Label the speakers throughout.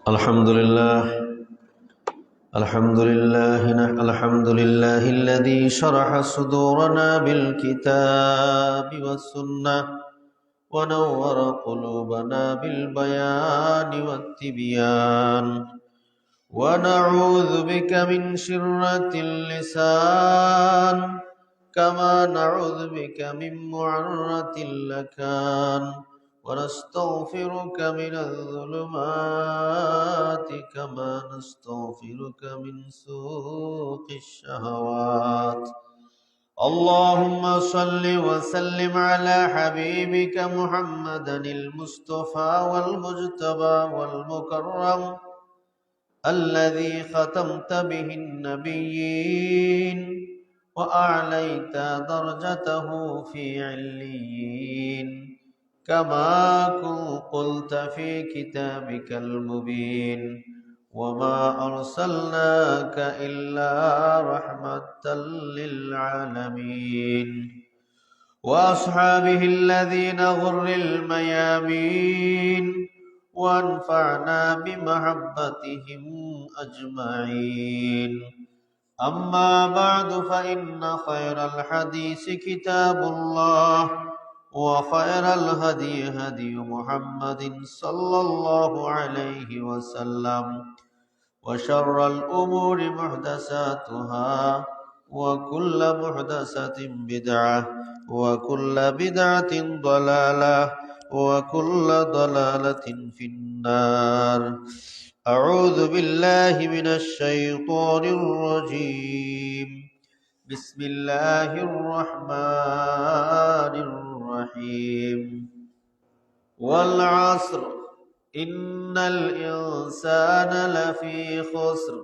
Speaker 1: الحمد لله الحمد لله الذي شرح صدورنا بالكتاب والسنة ونور قلوبنا بالبيان والتبيان، ونعوذ بك من شرة اللسان كما نعوذ بك من معرة اللكان، ونستغفرك من الظلمات كما نستغفرك من سوء الشهوات. اللهم صل وسلم على حبيبك محمدا المصطفى والمجتبى والمكرم الذي ختمت به النبيين وأعليت درجته في عليين، كما قلت في كتابك المبين: وما أرسلناك إلا رحمة للعالمين. وأصحابه الذين غر الميامين، وانفعنا بمحبتهم أجمعين. أما بعد، فإن خير الحديث كتاب الله، وخير الهدي هدي محمد صلى الله عليه وسلم، وشر الأمور محدثاتها، وكل محدثة بدعة، وكل بدعة ضلالة، وكل ضلالة في النار. أعوذ بالله من الشيطان الرجيم. بسم الله الرحمن الرحيم. والعصر إن الإنسان لفي خسر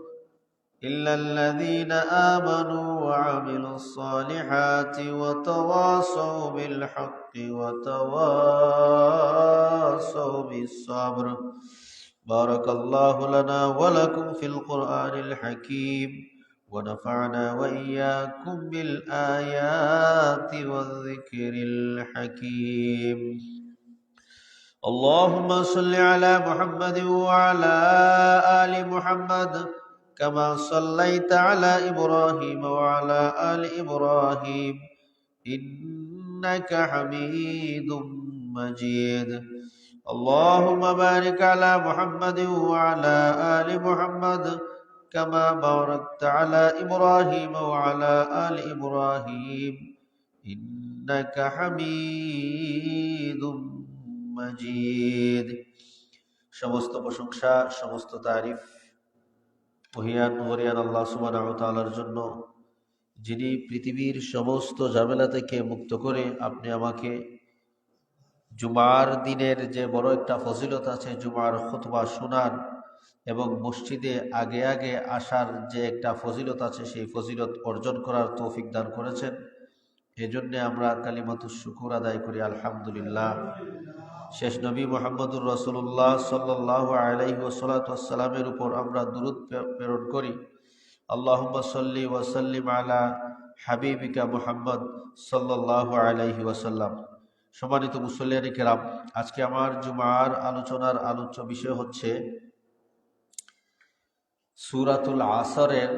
Speaker 1: إلا الذين آمنوا وعملوا الصالحات وتواصوا بالحق وتواصوا بالصبر. بارك الله لنا ولكم في القرآن الحكيم، ونفعنا وإياكم بالآيات والذكر الحكيم. اللهم صل على محمد وعلى آل محمد كما صليت على إبراهيم وعلى آل إبراهيم إنك حميد مجيد. اللهم بارك على محمد وعلى آل محمد كما باركت على إبراهيم وعلى آل إبراهيم إنك حميد مجيد। সমস্ত প্রশংসা, সমস্ত তারিফ মহিয়ান মরিয়ান আল্লাহ সুবহানাহু ওয়া তাআলার জন্য, যিনি পৃথিবীর সমস্ত ঝামেলা থেকে মুক্ত করে আপনি আমাকে জুমার দিনের যে বড় একটা ফজিলত আছে, জুমার খুতবা শোনার এবং মসজিদে আগে আগে আসার যে একটা ফজিলত আছে, সেই ফজিলত অর্জন করার তৌফিক দান করেছেন। এজন্য আমরা কালিমাতুশ শুকুর আদায় করি আলহামদুলিল্লাহ। শেষ নবী মুহাম্মদুর রাসূলুল্লাহ সাল্লাল্লাহু আলাইহি ওয়াসাল্লামের উপর আমরা দুরূদ প্রেরণ করি। আল্লাহুম্মা সাল্লি ওয়া সাল্লিম আলা হাবিবিকা মুহাম্মদ সাল্লাল্লাহু আলাইহি ওয়াসাল্লাম। সম্মানিত মুসল্লিয়ানে কেরাম, আজকে আমার জুমার আলোচনার আলোচ্য বিষয় হচ্ছে সূরাতুল আসরের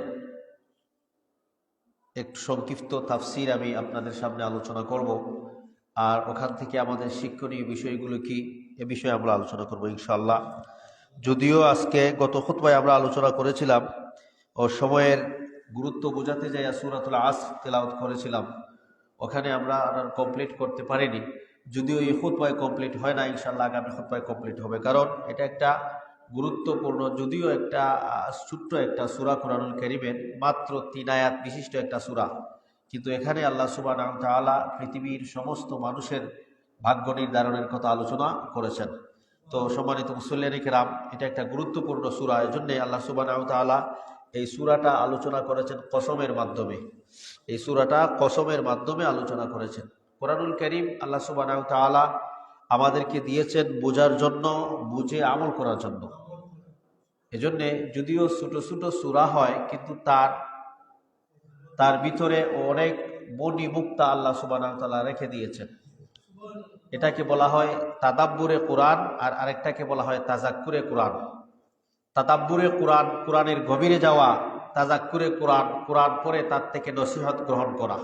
Speaker 1: একটু সংক্ষিপ্ত তাফসীর আমি আপনাদের সামনে আলোচনা করব, আর ওখান থেকে আমাদের শিক্ষণীয় বিষয়গুলো কি এ বিষয়ে আমরা আলোচনা করব ইনশাআল্লাহ। যদিও আজকে গত খুতবায় আমরা আলোচনা করেছিলাম ও সময়ের গুরুত্ব বোঝাতে যাইয়া সূরাতুল আসর তেলাওয়াত করেছিলাম, ওখানে আমরা আর কমপ্লিট করতে পারিনি। যদিও এই খুতবায় কমপ্লিট হয় না, ইনশাআল্লাহ আগামী খুতবায় কমপ্লিট হবে, কারণ এটা একটা গুরুত্বপূর্ণ, যদিও একটা ছোট্ট একটা সূরা কোরআনুল কারীমের মাত্র ৩ আয়াত বিশিষ্ট একটা সূরা, কিন্তু এখানে আল্লাহ সুবহানাহু ওয়া তাআলা পৃথিবীর সমস্ত মানুষের ভাগ্য নির্ধারণের কথা আলোচনা করেছেন। তো সম্মানিত মুসল্লিয়ানে কেরাম, এটা একটা গুরুত্বপূর্ণ সূরা, এজন্য আল্লাহ সুবহানাহু ওয়া তাআলা এই সূরাটা আলোচনা করেছেন কসমের মাধ্যমে। এই সূরাটা কসমের মাধ্যমে আলোচনা করেছেন। কোরআনুল কারীম আল্লাহ সুবহানাহু ওয়া তাআলা আমাদেরকে দিয়েছেন বোঝার জন্য, বুঝে আমল করার জন্য। এজন্য যদিও ছোট ছোট সূরা হয়, কিন্তু তার ভিতরে অনেক মণি মুক্তা আল্লাহ সুবহানাহু ওয়া তাআলা রেখে দিয়েছেন। এটাকে বলা হয় তাদাব্বুরে কোরআন, আর আরেকটাকে বলা হয় তাজাক্কুরে কোরআন। তাদাব্বুরে কোরআন, কোরআনের গভীরে যাওয়া, তাজাক্কুরে কোরআন, কোরআন পড়ে তার থেকে নসিহত গ্রহণ করা,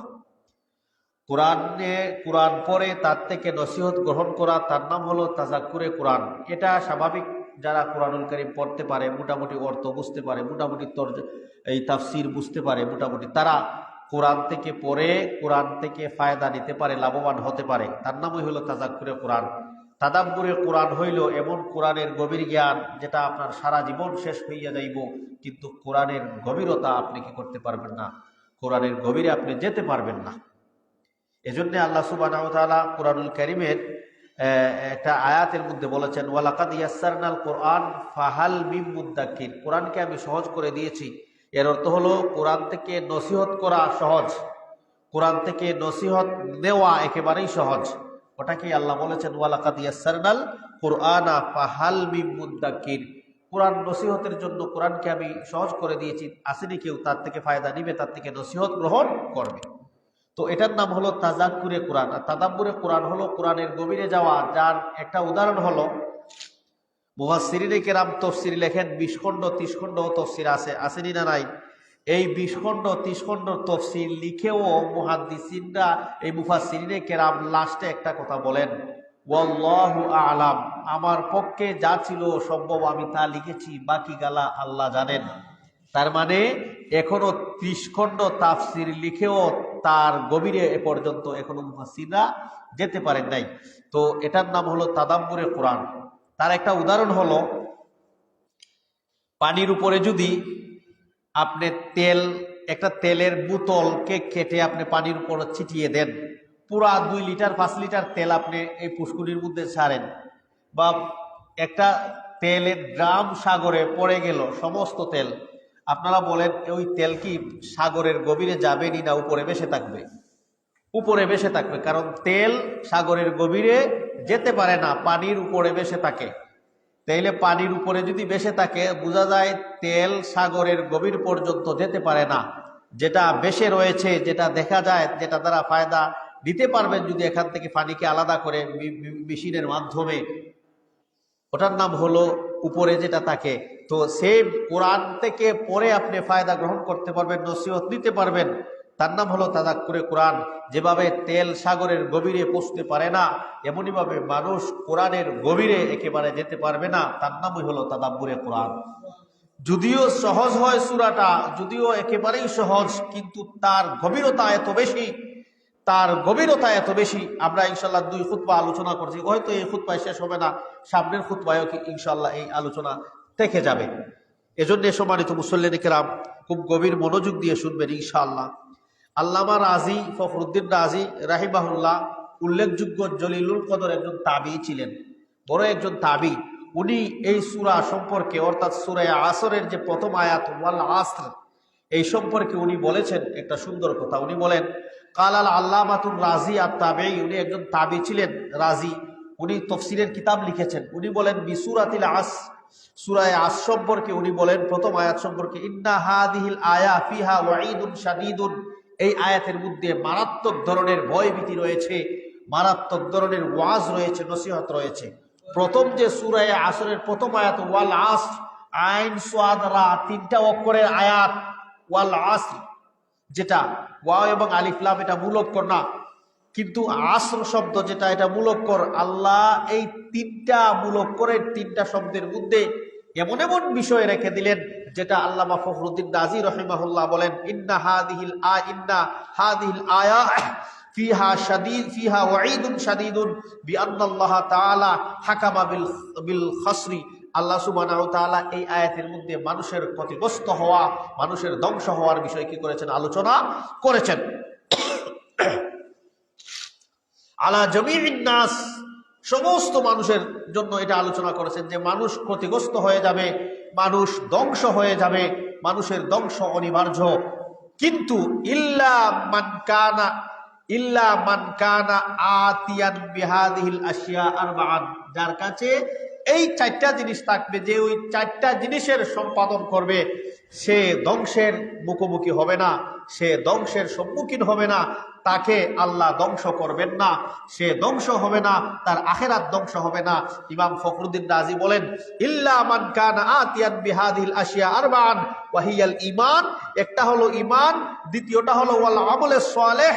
Speaker 1: কোরআন পড়ে তার থেকে নসিহত গ্রহণ করা, তার নাম হলো তাজাক্কুরে কোরআন। এটা স্বাভাবিক, যারা কোরআনুল কারীম পড়তে পারে, মোটামুটি অর্থ বুঝতে পারে, মোটামুটি এই তাফসির বুঝতে পারে, মোটামুটি তারা কোরআন থেকে পড়ে কোরআন থেকে ফায়দা নিতে পারে, লাভবান হতে পারে, তার নামই হলো তাজাক্কুরে কোরআন। তাদাব্বুরে কোরআন হইল এমন কোরআনের গভীর জ্ঞান যেটা আপনার সারা জীবন শেষ হইয়া যাইব, কিন্তু কোরআনের গভীরতা আপনি কি করতে পারবেন না, কোরআনের গভীরে আপনি যেতে পারবেন না। এজন্য আল্লাহ সুবহানাহু ওয়া তাআলা কোরআনুল কারীমের একটা আয়াতের মধ্যে বলেছেন, ওয়ালাকাদ ইয়াসসারনাল কোরআন ফাহাল মিন মুদ্দাক্কির, কোরআনকে আমি সহজ করে দিয়েছি। এর অর্থ হলো কোরআন থেকে নসিহত করা সহজ, কোরআন থেকে নসিহত নেওয়া একেবারেই সহজ। ওটাকে আল্লাহ বলেছেন ওয়ালাকাদ ইয়াসসারনাল কোরআনা ফাহাল মিন মুদ্দাক্কির, কোরআন নসিহতের জন্য কোরআনকে আমি সহজ করে দিয়েছি, আসেনি কেউ তার থেকে ফায়দা নিবে, তার থেকে নসিহত গ্রহণ করবে। তো এটার নাম হলো তাজাক্কুরে কোরআন। আর তাদাব্বুরে কোরআন হলো কোরআনের গভীরে যাওয়া, যার একটা উদাহরণ হলো মুফাসসিরিনে কেরাম তাফসীর লেখেন 20 খণ্ড 30 খণ্ড তাফসীর আসেনি না নাই? এই 20 খণ্ড 30 খণ্ড তাফসীর লিখেও মুহাদ্দিসিনরা, এই মুফাসসিরিনে কেরাম লাস্টে একটা কথা বলেন, ওয়াল্লাহু আ'লাম, আমার পক্ষে যা ছিল সম্ভব আমি তা লিখেছি, বাকি গালা আল্লাহ জানেন। তার মানে এখনো 30 খণ্ড তাফসীর লিখেও তার গভীরে এ পর্যন্ত এখনো মুফাসসিররা যেতে পারেন নাই। তো এটার নাম হলো তাদাব্বুরে কোরআন। তার একটা উদাহরণ হলো, পানির উপরে যদি আপনি একটা তেলের বোতলকে কেটে আপনি পানির উপর ছিটিয়ে দেন, পুরা 2 লিটার 5 লিটার তেল আপনি এই পুষ্কুনির মধ্যে ছাড়েন, বা একটা তেলের ড্রাম সাগরে পড়ে গেল, সমস্ত তেল, আপনারা বলেন ওই তেল কি সাগরের গভীরে যাবেনি না উপরে ভেসে থাকবে? উপরে ভেসে থাকবে, কারণ তেল সাগরের গভীরে যেতে পারে না, পানির উপরে ভেসে থাকে। তাইলে পানির উপরে যদি ভেসে থাকে, বোঝা যায় তেল সাগরের গভীর পর্যন্ত যেতে পারে না। যেটা ভেসে রয়েছে, যেটা দেখা যায়, যেটা দ্বারা ফায়দা দিতে পারবেন যদি এখান থেকে পানিকে আলাদা করে মেশিনের মাধ্যমে, ওটার নাম হলো উপরে যেটা থাকে। তো সেই কোরআন থেকে পড়ে আপনি ফায়দা গ্রহণ করতে পারবেন, নসিহত দিতে পারবেন, তার নাম হলো তাদাক্কুরে কোরআন। যেভাবে তেল সাগরের গভীরে পৌঁছতে পারে না, এমনইভাবে মানুষ কোরআনের গভীরে একেবারে যেতে পারবে না, তার নামই হলো তাদাব্বুরে কোরআন। যদিও সহজ হয় সূরাটা, যদিও একেবারেই সহজ, কিন্তু তার গভীরতা এত বেশি, তার গভীরতা এত বেশি। আমরা ইনশাল্লাহ 2 খুতবা আলোচনা করছি, হয়তো এই খুতবায় শেষ হবে না, সামনের খুতবায়ও ইনশাল্লাহ এই আলোচনা থেকে যাবে। এজন্য সম্মানিত মুসল্লিনে কেরাম খুব গভীর মনোযোগ দিয়ে শুনবেন ইনশাআল্লাহ। আল্লামা রাজি, ফখরুদ্দিন রাজি রাহিমাহুল্লাহ উল্লেখযোগ্য জলিলুল কদর একজন তাবি ছিলেন, বড় একজন তাবি। উনি এই সূরা সম্পর্কে, অর্থাৎ সূরা আসরের যে প্রথম আয়াত ওয়াল আসর, এই সম্পর্কে উনি বলেছেন একটা সুন্দর কথা। উনি বলেন, কালাল আল্লামাতুর রাজি আত-তাবি, উনি একজন তাবি ছিলেন রাজি, উনি তাফসীরের কিতাব লিখেছেন। উনি বলেন বিসূরাতিল আসর, সূরা আসর সম্পর্কে উনি বলেন প্রথম আয়াত সম্পর্কে, ইন্না হাদিহিল আয়া ফিহা ওয়াঈদুন শাদীদুন, এই আয়াতের মধ্যে মারাত্মক ধরনের ভয়ভীতি রয়েছে, মারাত্মক ধরনের ওয়াজ রয়েছে, নসিহত রয়েছে। প্রথম যে সূরা আসরের প্রথম আয়াত ওয়াল আসর, আইন সাদ রা 3টা অক্ষরের আয়াত, ওয়াল আসর, যেটা ওয়াও এবং আলিফ লাম এটা মূল অক্ষর না, কিন্তু আসর শব্দ যেটা এটা মূল অক্ষর। আল্লাহ এই 3টা মূল অক্ষরের 3টা শব্দের মধ্যে এমন এমন বিষয় রেখে দিলেন, যেটা আল্লামা ফখরুদ্দিন রাজি রাহিমাহুল্লাহ বলেন, ইন্না হাদিহিল আয়া ফিহা ওয়াঈদুন শাদীদুন বিআন্নাল্লাহ তাআলা হাকামা বিল খাসরি। আল্লাহ সুবহানাহু ওয়া তাআলা এই আয়াতের মধ্যে মানুষের ক্ষতিগ্রস্ত হওয়া, মানুষের ধ্বংস হওয়ার বিষয় কি করেছেন? আলোচনা করেছেন। আলা জামিউন নাস, সমস্ত মানুষের জন্য এটা আলোচনা করেছেন যে মানুষ ক্ষতিগ্রস্ত হয়ে যাবে, মানুষ ধ্বংস হয়ে যাবে, মানুষের ধ্বংস অনিবার্য। কিন্তু ইল্লা মান কানা আতিয়ান বিহাদিহিল আশিয়া আরবাআন, যার কাছে এই চারটা জিনিস থাকবে, যে ওই চারটা জিনিসের সম্পাদন করবে সে ধ্বংসের মুখোমুখি হবে না, সে ধ্বংসের সম্মুখীন হবে না, তাকে আল্লাহ ধ্বংস করবেন না, সে ধ্বংস হবে না, তার আখিরাত ধ্বংস হবে না। ইমাম ফখরুদ্দিন রাজি বলেন, ইল্লা মান কানা আতিয়ান বিহাদিল আশিয়া আরবান ওয়া হিয়াল ঈমান, একটা হলো ঈমান, দ্বিতীয়টা হলো ওয়াল আমালে সালেহ,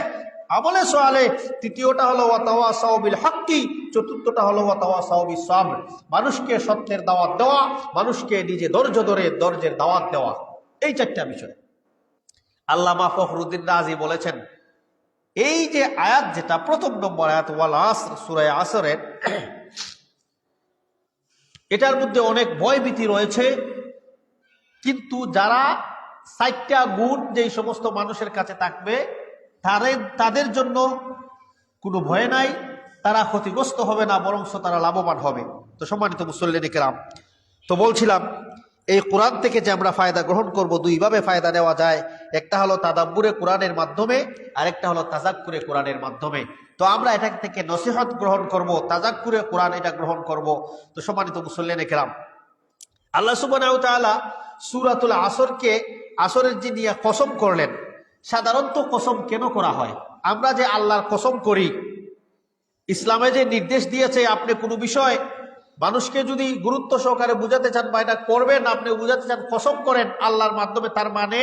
Speaker 1: আমলে সালেহ, তৃতীয়টা হলো ওয়া তাওয়াসাউ বিল হাক্কি, চতুর্থটা হলো ওয়া তাওয়াসাউ বিস সাবর, মানুষকে সত্যের দাওয়াত দেওয়া, মানুষকে নিজে ধৈর্য ধরে ধৈর্যের দাওয়াত দেওয়া। এই চারটা বিষয় আল্লামা ফখরুদ্দিন রাজি বলেছেন। এই যে আয়াত, যেটা প্রথম নম্বর আয়াত ওয়াল আসর, সূরা আসরের, এটার মধ্যে অনেক ভয়ভীতি রয়েছে, কিন্তু যারা 4টা গুণ যেই সমস্ত মানুষের কাছে থাকবে তাদের জন্য কোনো ভয় নাই, তারা ক্ষতিগ্রস্ত হবে না, বরং তারা লাভবান হবে। তো সম্মানিত মুসল্লিনে কেরাম, তো বলছিলাম এই কোরআন থেকে যে আমরা ফায়দা গ্রহণ করব, দুইভাবে ফায়দা নেওয়া যায়। একটা হলো তাদাব্বুরে কোরআনের মাধ্যমে, আরেকটা হলো তাজাক্কুরে কোরআনের মাধ্যমে। তো আমরা এটা থেকে নসিহত গ্রহণ করব, তাজাক্কুরে কোরআন এটা গ্রহণ করব। তো সম্মানিত মুসল্লিনে কেরাম, আল্লাহ সুবহানাহু ওয়া তাআলা সূরাতুল আসরকে, আসরের যে নিয়ে কসম করলেন, সাধারণত কসম কেন করা হয়? আমরা যে আল্লাহর কসম করি, ইসলামে যে নির্দেশ দিয়েছে, আপনি কোনো বিষয় মানুষকে যদি গুরুত্ব সহকারে বুঝাতে চান বা এটা করবেন, আপনি বুঝাতে চান, কসম করেন আল্লাহর মাধ্যমে, তার মানে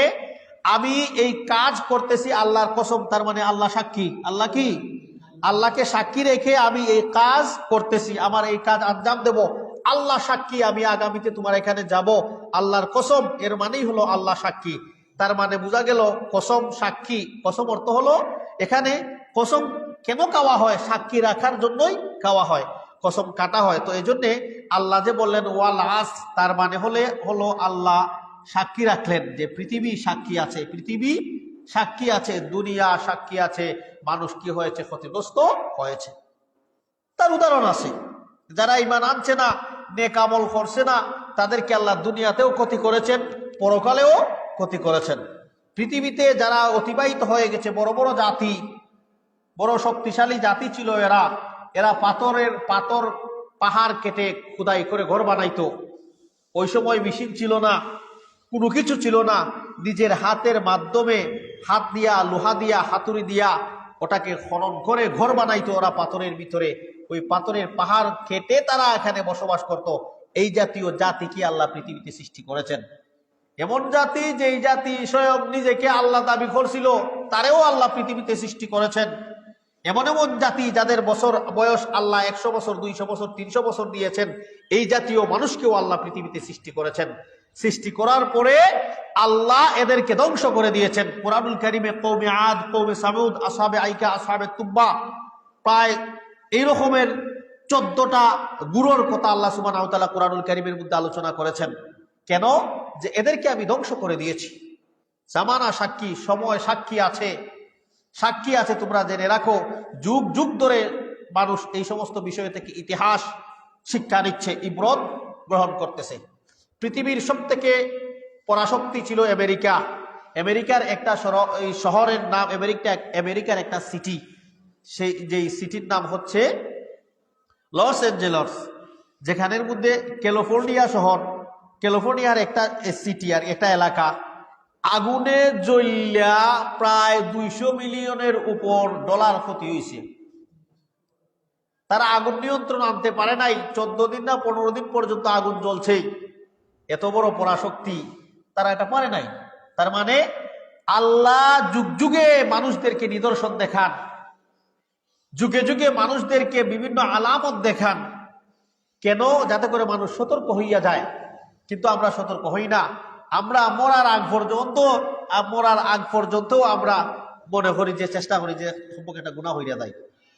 Speaker 1: আমি এই কাজ করতেছি আল্লাহর কসম, তার মানে আল্লাহ সাক্ষী। আল্লাহ কি? আল্লাহকে সাক্ষী রেখে আমি এই কাজ করতেছি, আমার এই কাজ আঞ্জাম দেব, আল্লাহ সাক্ষী, আমি আগামীতে তোমার এখানে যাব, আল্লাহর কসম, এর মানেই হলো আল্লাহ সাক্ষী। তার মানে বোঝা গেল কসম, সাক্ষী। কসম অর্থ হলো, এখানে কসম কেন খাওয়া হয়? সাক্ষী রাখার জন্যই খাওয়া হয়, কসম কাটা হয়। তো এই জন্যে আল্লাহ যে বললেন ওয়াল আস, তার মানে হলো আল্লাহ সাক্ষী রাখলেন যে পৃথিবী সাক্ষী আছে, পৃথিবী সাক্ষী আছে, দুনিয়া সাক্ষী আছে, মানুষ কি হয়েছে? ক্ষতিগ্রস্ত হয়েছে। তার উদাহরণ আছে, যারা ঈমান আনছে না, নেক আমল করছে না, তাদেরকে আল্লাহ দুনিয়াতেও ক্ষতি করেছেন, পরকালেও ক্ষতি করেছেন। পৃথিবীতে যারা অতিবাহিত হয়ে গেছে, বড় বড় জাতি, বড় শক্তিশালী জাতি ছিল এরা পাথর পাহাড় কেটে খোদাই করে ঘর বানাইতো। ওই সময় মেশিন ছিল না, কোনো কিছু ছিল না, নিজের হাতের মাধ্যমে, হাত দিয়া, লোহা দিয়া, হাতুড়ি দিয়া ওটাকে খনন করে ঘর বানাইতো ওরা পাথরের ভিতরে। ওই পাথরের পাহাড় কেটে তারা এখানে বসবাস করত। এই জাতীয় জাতি কি আল্লাহ পৃথিবীতে সৃষ্টি করেছেন? এমন জাতি, যেই জাতি স্বয়ং নিজেকে আল্লাহ দাবি করছিল, তারেও আল্লাহ পৃথিবীতে সৃষ্টি করেছেন। এমন এমন জাতি যাদের বয়স আল্লাহ 100 বছর, 200 বছর, 300 বছর দিয়েছেন, এই জাতীয় মানুষকেও আল্লাহ পৃথিবীতে সৃষ্টি করেছেন। সৃষ্টি করার পরে আল্লাহ এদেরকে ধ্বংস করে দিয়েছেন। কুরআনুল কারীমে কওমে আদ, কওমে সামুদ, আসহাবে আইকা, আসহাবে তুব্বা, প্রায় এই রকমের 14টা গুরুর কথা আল্লাহ সুবহানাহু ওয়া তাআলা কুরআনুল কারীমের মধ্যে আলোচনা করেছেন। কেন? যে এদেরকে আমি ধ্বংস করে দিয়েছি। জামানা সাক্ষী, সময় সাক্ষী আছে, সাক্ষী আছে। তোমরা জেনে রাখো, যুগ যুগ ধরে মানুষ এই সমস্ত বিষয় থেকে ইতিহাস শিক্ষা নিচ্ছে, ইবরত গ্রহণ করতেছে। পৃথিবীর সবথেকে পরাশক্তি ছিল আমেরিকা। আমেরিকার একটা শহরের নাম, আমেরিকার একটা সিটি, সেই যেই সিটির নাম হচ্ছে লস অ্যাঞ্জেলস, যেখানের মধ্যে ক্যালিফোর্নিয়া শহর, ক্যালিফোর্নিয়ার একটা সিটি আর একটা এলাকা আগুনে জ্বললা প্রায় 200 মিলিয়নের উপর ডলার ক্ষতি হয়েছে। তারা আগুন নিয়ন্ত্রণ আনতে পারে নাই, 14 দিন না 15 দিন পর্যন্ত আগুন জ্বলছেই। এত বড় পরাশক্তি, তারা এটা পারে নাই। তার মানে আল্লাহ যুগ যুগে মানুষদেরকে নিদর্শন দেখান, যুগে যুগে মানুষদেরকে বিভিন্ন আলামত দেখান। কেন? যাতে করে মানুষ সতর্ক হইয়া যায়। কিন্তু আমরা সতর্ক হই না। আমরা মরার আগ পর্যন্ত আমরা মনে করি যে, চেষ্টা করি যে সম্পর্কে একটা গুনাহ হইয়া যায়।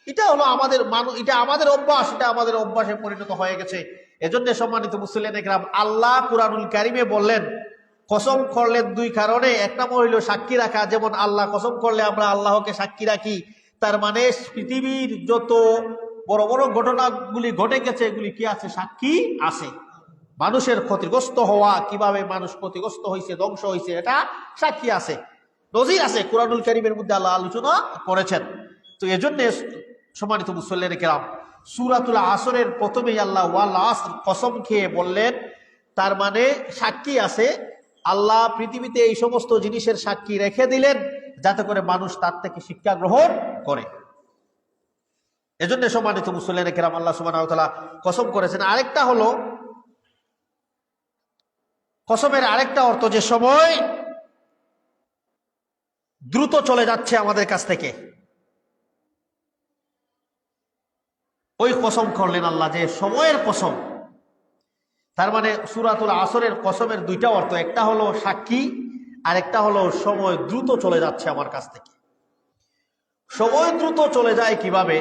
Speaker 1: এটা হলো আমাদের এটা আমাদের অভ্যাস, এটা আমাদের অভ্যাসে পরিণত হয়ে গেছে। এজন্য সম্মানিত মুসলিম একরাম, আল্লাহ কুরআনুল কারীমে বললেন, কসম করলেন 2 কারণে। একটা হইল সাক্ষী রাখা, যেমন আল্লাহ কসম করলে আমরা আল্লাহকে সাক্ষী রাখি। তার মানে পৃথিবীর যত বড় বড় ঘটনাগুলি ঘটে গেছে, এগুলি কি আছে? সাক্ষী আছে। মানুষের ক্ষতিগ্রস্ত হওয়া, কিভাবে মানুষ ক্ষতিগ্রস্ত হয়েছে, ধ্বংস হয়েছে, এটা সাক্ষী আছে, নজির আছে, কুরআনুল কারীমের মধ্যে আল্লাহ আলোচনা করেছেন। তো এজন্য সম্মানিত মুসল্লিনে কেরাম, সূরাতুল আসরের প্রথমেই আল্লাহ ওয়াল আসর কসম খেয়ে বললেন, তার মানে সাক্ষী আছে। আল্লাহ পৃথিবীতে এই সমস্ত জিনিসের সাক্ষী রেখে দিলেন যাতে করে মানুষ তার থেকে শিক্ষা গ্রহণ করে। এজন্য সম্মানিত মুসলিম কেরাম, আল্লাহ সুবহানাহু ওয়া তাআলা কসম করেছেন। আরেকটা হলো কসমের আরেকটা অর্থ, যে সময় দ্রুত চলে যাচ্ছে আমাদের কাছ থেকে, ওই কসম করলেন আল্লাহ যে সময়ের কসম। তার মানে সূরাতুল আসরের কসমের দুইটা অর্থ, একটা হলো সাক্ষী আর একটা হলো সময় দ্রুত চলে যাচ্ছে আমার কাছ থেকে। সময় দ্রুত চলে যায় কিভাবে?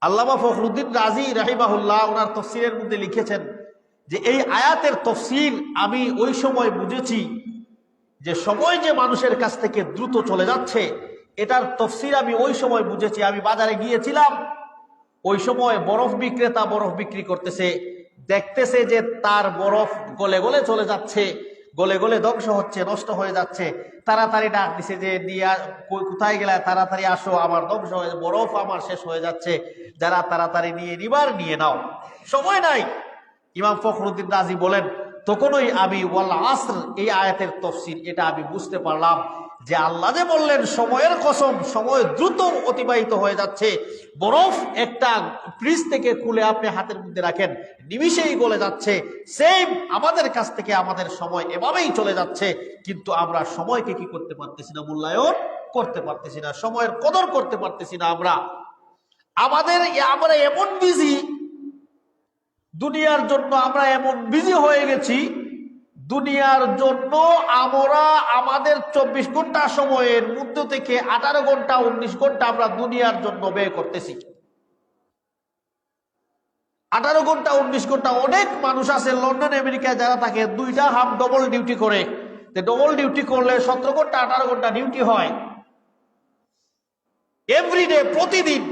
Speaker 1: আল্লামা ফখরুদ্দীন রাজি রাহিমাহুল্লাহ ওনার তফসিরের মধ্যে লিখেছেন যে এই আয়াতের তফসির আমি ওই সময় বুঝেছি যে সময় যে মানুষের কাছ থেকে দ্রুত চলে যাচ্ছে, এটার তফসির আমি ওই সময় বুঝেছি। আমি বাজারে গিয়েছিলাম, ওই সময় বরফ বিক্রেতা বরফ বিক্রি করতেছে, দেখতেছে যে তার বরফ গলে গলে চলে যাচ্ছে, গলে গলে ধ্বংস হচ্ছে, নষ্ট হয়ে যাচ্ছে। তাড়াতাড়ি ডাক দিছে যে দিয়া কোথায় গেলে, তাড়াতাড়ি আসো, আমার ধ্বংস হয়ে, বরফ আমার শেষ হয়ে যাচ্ছে, যারা তাড়াতাড়ি নিয়ে নিবার নিয়ে নাও, সময় নাই। ইমাম ফখরুদ্দীন রাজি বলেন, তখনই আমি ওয়াল আসর এই আয়াতের তফসির এটা আমি বুঝতে পারলাম যে আল্লাহ যে বললেন সময়ের কসম, সময় দ্রুত অতিবাহিত হয়ে যাচ্ছে। বরফ একটা ফ্রিজ থেকে খুলে আপনি হাতের মধ্যে রাখেন, নিমিষেই গলে যাচ্ছে। সেম আমাদের কাছ থেকে আমাদের সময় এভাবেই চলে যাচ্ছে, কিন্তু আমরা সময়কে কি করতে পারতেছি না, মূল্যায়ন করতে পারতেছি না, সময়ের কদর করতে পারতেছি না। আমরা এমন বিজি দুনিয়ার জন্য, আমরা এমন বিজি হয়ে গেছি দুনিয়ার জন্য, আমরা আমাদের 24 ঘন্টা সময়ের মধ্যে থেকে 18 ঘন্টা 19 ঘন্টা আমরা দুনিয়ার জন্য ব্যয় করতেছি। 18 ঘন্টা 19 ঘন্টা। অনেক মানুষ আছে লন্ডন আমেরিকায় যারা থাকে, দুইটা হাফ ডবল ডিউটি করে। ডবল ডিউটি করলে 17 ঘন্টা 18 ঘন্টা ডিউটি হয় এভরিডে, প্রতিদিন।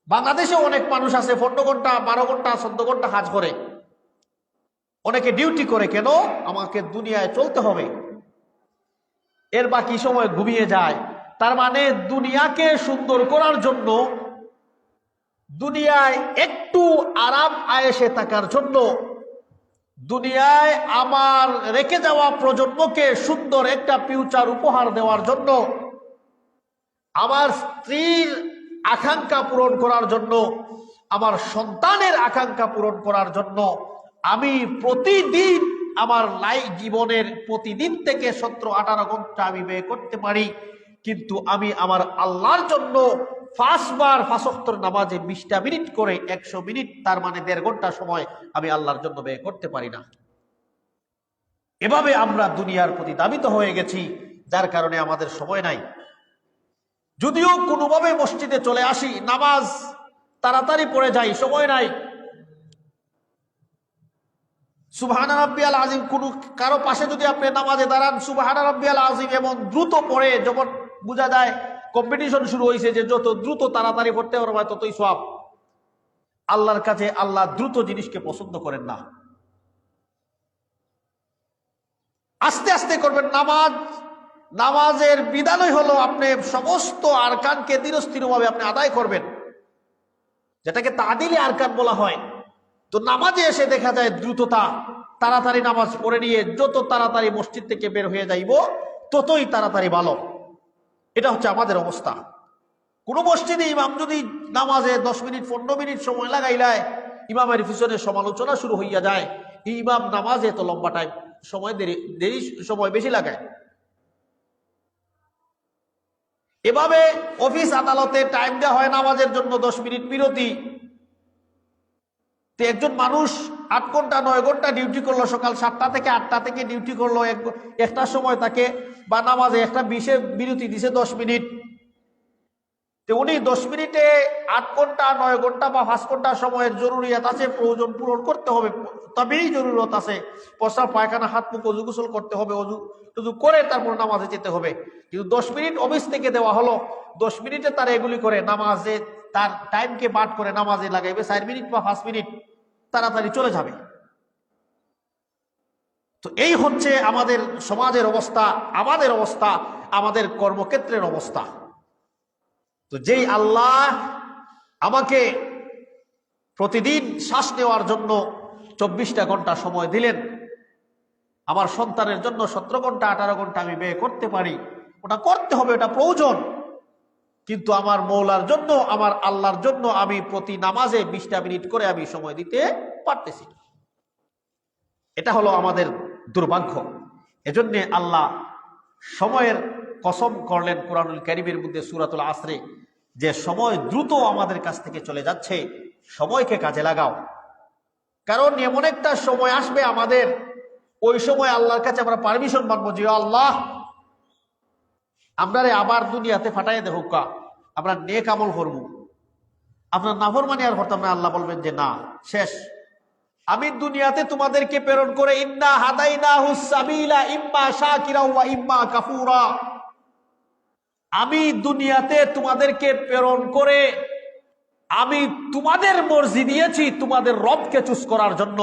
Speaker 1: বাংলাদেশে অনেক মানুষ আছে 14 ঘন্টা 12 ঘন্টা 14 ঘন্টা কাজ করে। অনেকে ডিউটি করে, কেন? আমাকে দুনিয়ায় চলতে হবে। এর বাকি সময় ঘুমিয়ে যায়। তার মানে দুনিয়াকে সুন্দর করার জন্য, দুনিয়ায় একটু আরাম আয়েশে থাকার জন্য, দুনিয়ায় আমার রেখে যাওয়া প্রজন্মকে সুন্দর একটা ফিউচার উপহার দেওয়ার জন্য, আমার স্ত্রীর আকাঙ্ক্ষা পূরণ করার জন্য, আমার সন্তানের আকাঙ্ক্ষা পূরণ করার জন্য আমি প্রতিদিন আমার জীবনের প্রতিদিন থেকে 17-18 ঘন্টা আমি ব্যয় করতে পারি। কিন্তু আমি আমার আল্লাহর জন্য 5 বার 5 ওয়াক্ত নামাজে 20টা মিনিট করে 100 মিনিট, তার মানে 1.5 ঘন্টা সময় আমি আল্লাহর জন্য ব্যয় করতে পারি না। এভাবে আমরা দুনিয়ার প্রতি দাবিত হয়ে গেছি, যার কারণে আমাদের সময় নাই। যদিও কোনোভাবে মসজিদে চলে আসি, নামাজ তাড়াতাড়ি পড়ে যাই, সময় নাই। সুবহান রাব্বিয়াল আযীম, কারো পাশে যদি আপনি নামাজে দাঁড়ান, সুবহান রাব্বিয়াল আযীম এমন দ্রুত পড়ে, যখন বোঝা যায় কম্পিটিশন শুরু হয়েছে যে যত দ্রুত তাড়াতাড়ি পড়তে পারবে ততই সওয়াব। আল্লাহর কাছে আল্লাহ দ্রুত জিনিসকে পছন্দ করেন না, আস্তে আস্তে করবেন। নামাজের বিধানই হলো আপনি সমস্ত আরকানকে ধীরস্থিরভাবে আপনি আদায় করবেন, যেটাকে তাদিলে আরকান বলা হয়। তো নামাজে এসে দেখা যায় দ্রুততা, তাড়াতাড়ি নামাজ পড়ে নিয়ে যত তাড়াতাড়ি মসজিদ থেকে বের হয়ে যাইব ততই তাড়াতাড়ি ভালো। এটা হচ্ছে আমাদের অবস্থা। কোন মসজিদে ইমাম যদি নামাজে 10 মিনিট 15 মিনিট সময় লাগাইলায়, ইমামের পিছনে সমালোচনা শুরু হইয়া যায়, ইমাম নামাজে তো লম্বা টাইম সময় দেরি সময় বেশি লাগায়। এভাবে অফিস আদালতে টাইম দেওয়া হয় নামাজের জন্য 10 মিনিট বিরতি। তো একজন মানুষ 8 ঘন্টা 9 ঘন্টা ডিউটি করলো, সকাল 7টা থেকে 8টা থেকে ডিউটি করলো, একটা সময় তাকে বা নামাজে একটা বিরতি দিছে 10 মিনিট। তো উনি 10 মিনিটে 8 ঘন্টা 9 ঘন্টা বা 5 ঘন্টা সময়ের জরুরিয়াত আছে, প্রয়োজন পূরণ করতে হবে, তবেই জরুরত আছে। প্রস্রাব পায়খানা হাত মুখ অজু গোসল করতে হবে, অজু করে তারপর নামাজে যেতে হবে। কিন্তু 10 মিনিট অফিস থেকে দেওয়া হলো, 10 মিনিটে তারা এগুলি করে নামাজে তার টাইমকে বাদ করে নামাজে লাগাইবে 4 মিনিট বা 5 মিনিট, তাড়াতাড়ি চলে যাবে। তো এই হচ্ছে আমাদের সমাজের অবস্থা, আমাদের অবস্থা, আমাদের কর্মক্ষেত্রের অবস্থা। তো যেই আল্লাহ আমাকে প্রতিদিন শ্বাস নেওয়ার জন্য 24টা ঘন্টা সময় দিলেন, আমার সন্তানের জন্য 17 ঘন্টা 18 ঘন্টা আমি ব্যয় করতে পারি, ওটা করতে হবে, এটা প্রয়োজন। কিন্তু আমার মৌলার জন্য, আমার আল্লাহর জন্য আমি প্রতি নামাজে 20টা মিনিট করে আমি সময় দিতে পারতেছি না। এটা হলো আমাদের দুর্ভাগ্য। এজন্যে আল্লাহ সময়ের কসম করলেন কুরআনুল কারীমের মধ্যে সূরাতুল আসরে, যে সময় দ্রুত আমাদের কাছ থেকে চলে যাচ্ছে, সময়কে কাজে লাগাও। কারণ এমন একটা সময় আসবে আমাদের, ওই সময় আল্লাহর কাছে আমরা পারমিশন মাগবো যে আল্লাহ আমরা আবার দুনিয়াতে ফাটাই দেহ, আমরা নেক আমল করবো, আপনার নাফরমানি আর করতাম না। আল্লাহ বলবেন যে না, শেষ, আমি দুনিয়াতে তোমাদেরকে প্রেরণ করে ইন্না হাদাইনাহুস সাবিলা ইম্মা শাকিরা ওয়া ইম্মা কাফুরা, আমি দুনিয়াতে তোমাদেরকে প্রেরণ করে আমি তোমাদের মর্জি দিয়েছি তোমাদের রবকে চুজ করার জন্য।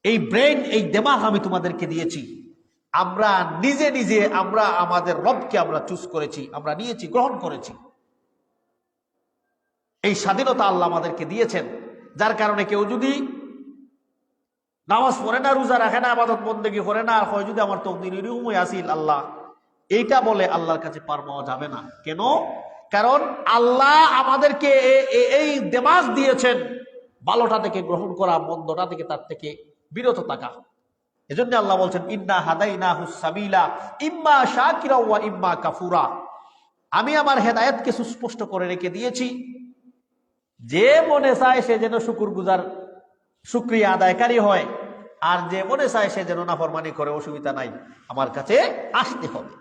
Speaker 1: এই ব্রেন, এই দিমাগ আমি তোমাদেরকে দিয়েছি। আমরা নিজে নিজে আমরা আমাদের রবকে আমরা চুজ করেছি, আমরা নিয়েছি, গ্রহণ করেছি। এই স্বাধীনতা আল্লাহ আমাদেরকে দিয়েছেন। যার কারণে কেউ যদি নামাজ পড়ে না, রোজা রাখে না, ইবাদত বন্দেগী করে না, আর হয় যদি আমার তকদির এরকমই আসিল আল্লাহ, এইটা বলে আল্লাহর কাছে পার পাওয়া যাবে না। কেন? কারণ আল্লাহ আমাদেরকে এই দিমাগ দিয়েছেন ভালোটা থেকে গ্রহণ করা, মন্দটা থেকে তার থেকে বিরত থাকা। এজন্য আল্লাহ বলছেন ইন্না হাদাইনাহুস সাবিলা ইম্মা শাকিরা ওয়া ইম্মা কাফুরা, আমি আমার হেদায়েতকে সুস্পষ্ট করে রেখে দিয়েছি। যে মনে চায় সে যেন শুকরগুজার, শুকরিয়া আদায়কারী হয়, আর যে মনে চায় সে যেন নাফরমানি করে, অসুবিধা নাই, আমার কাছে আসতে হবে।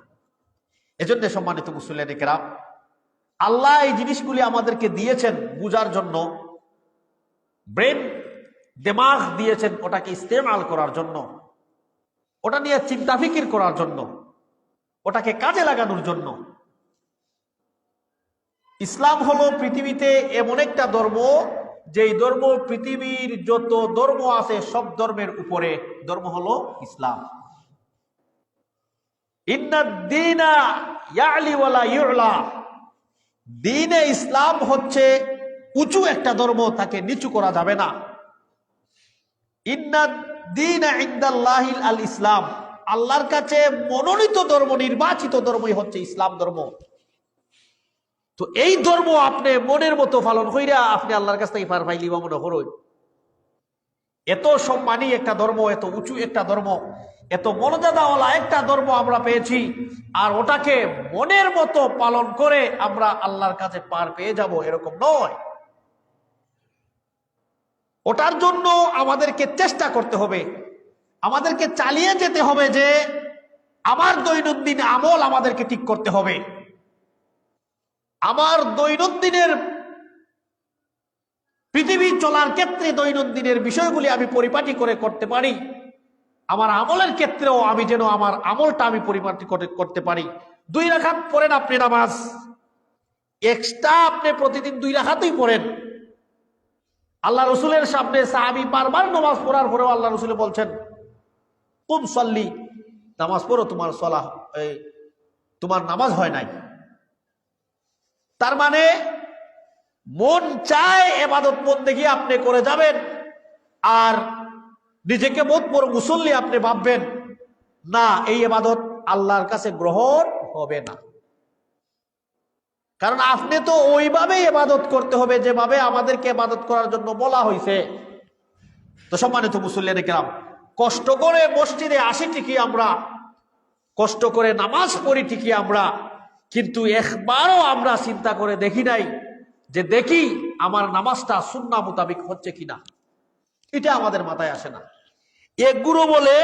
Speaker 1: এজন্য সম্মানিত মুসলিম কেরাম, আল্লাহ এই জিনিসগুলি আমাদেরকে দিয়েছেন বুঝার জন্য, ব্রেন দিমাগ দিয়েছেন ওটাকে ইস্তেমাল করার জন্য, ওটা নিয়ে চিন্তা ফিকির করার জন্য, ওটাকে কাজে লাগানোর জন্য। ইসলাম হলো পৃথিবীতে এমন একটা ধর্ম, যেই ধর্ম পৃথিবীর যত ধর্ম আছে সব ধর্মের উপরে ধর্ম হলো ইসলাম। ইন্নাদ-দীনা ইয়ালি ওয়ালা ইউলা, দ্বীনে ইসলাম হচ্ছে উঁচু একটা ধর্ম, তাকে নিচু করা যাবে না। ইন্নাদ-দীনা ইনদাল্লাহিল আল ইসলাম, আল্লাহর কাছে মনোনীত ধর্ম, নির্বাচিত ধর্মই হচ্ছে ইসলাম ধর্ম। তো এই ধর্ম আপনি মনের মতো পালন কইরা আপনি আল্লাহর কাছ থেকে পার পাইলি বা মনে করুন, এত সম্মানী একটা ধর্ম, এত উঁচু একটা ধর্ম, এত মর্যাদাওয়ালা একটা ধর্ম আমরা পেয়েছি, আর ওটাকে মনের মতো পালন করে আমরা আল্লাহর কাছে পার পেয়ে যাব, এরকম নয়। ওটার জন্য আমাদেরকে চেষ্টা করতে হবে, আমাদেরকে চালিয়ে যেতে হবে, যে আমার দৈনন্দিন আমল আমাদেরকে ঠিক করতে হবে। আমার দৈনন্দিনের পৃথিবী চলার ক্ষেত্রে দৈনন্দিনের বিষয়গুলি আমি পরিপাটি করে করতে পারি, আমার আমলের ক্ষেত্রেও আমি যেন আমার আমলটা আমি পরিপাটি করতে পারি। 2 রাকাত পড়েন আপনি নামাজ, এক্সট্রা আপনি প্রতিদিন 2 রাকাতই পড়েন। আল্লাহ রসুলের সামনে সাহাবী বারবার নামাজ পড়ার পরেও আল্লাহ রসুল বলছেন কুম সল্লি, নামাজ পড়ো, তোমার সলাহ, তোমার নামাজ হয় নাই। তার মানে মন চায় ইবাদত বন্দেগী আপনি করে যাবেন, আর নিজেকে বহুত বড় মুসল্লি আপনি ভাববেন, না, এই ইবাদত আল্লাহর কাছে গ্রহণ হবে না। কারণ আপনি তো ওইভাবে ইবাদত করতে হবে যেভাবে আমাদেরকে ইবাদত করার জন্য বলা হয়েছে। তো সম্মানিত মুসল্লিয়ান কেরাম, কষ্ট করে মসজিদে আসি ঠিকই আমরা, কষ্ট করে নামাজ পড়ি ঠিকই আমরা, কিন্তু একবারও আমরা চিন্তা করে দেখি নাই যে দেখি আমার নামাজটা সুন্নাহ মোতাবেক হচ্ছে কিনা। এটা আমাদের মাথায় আসে না। একগুলো বলে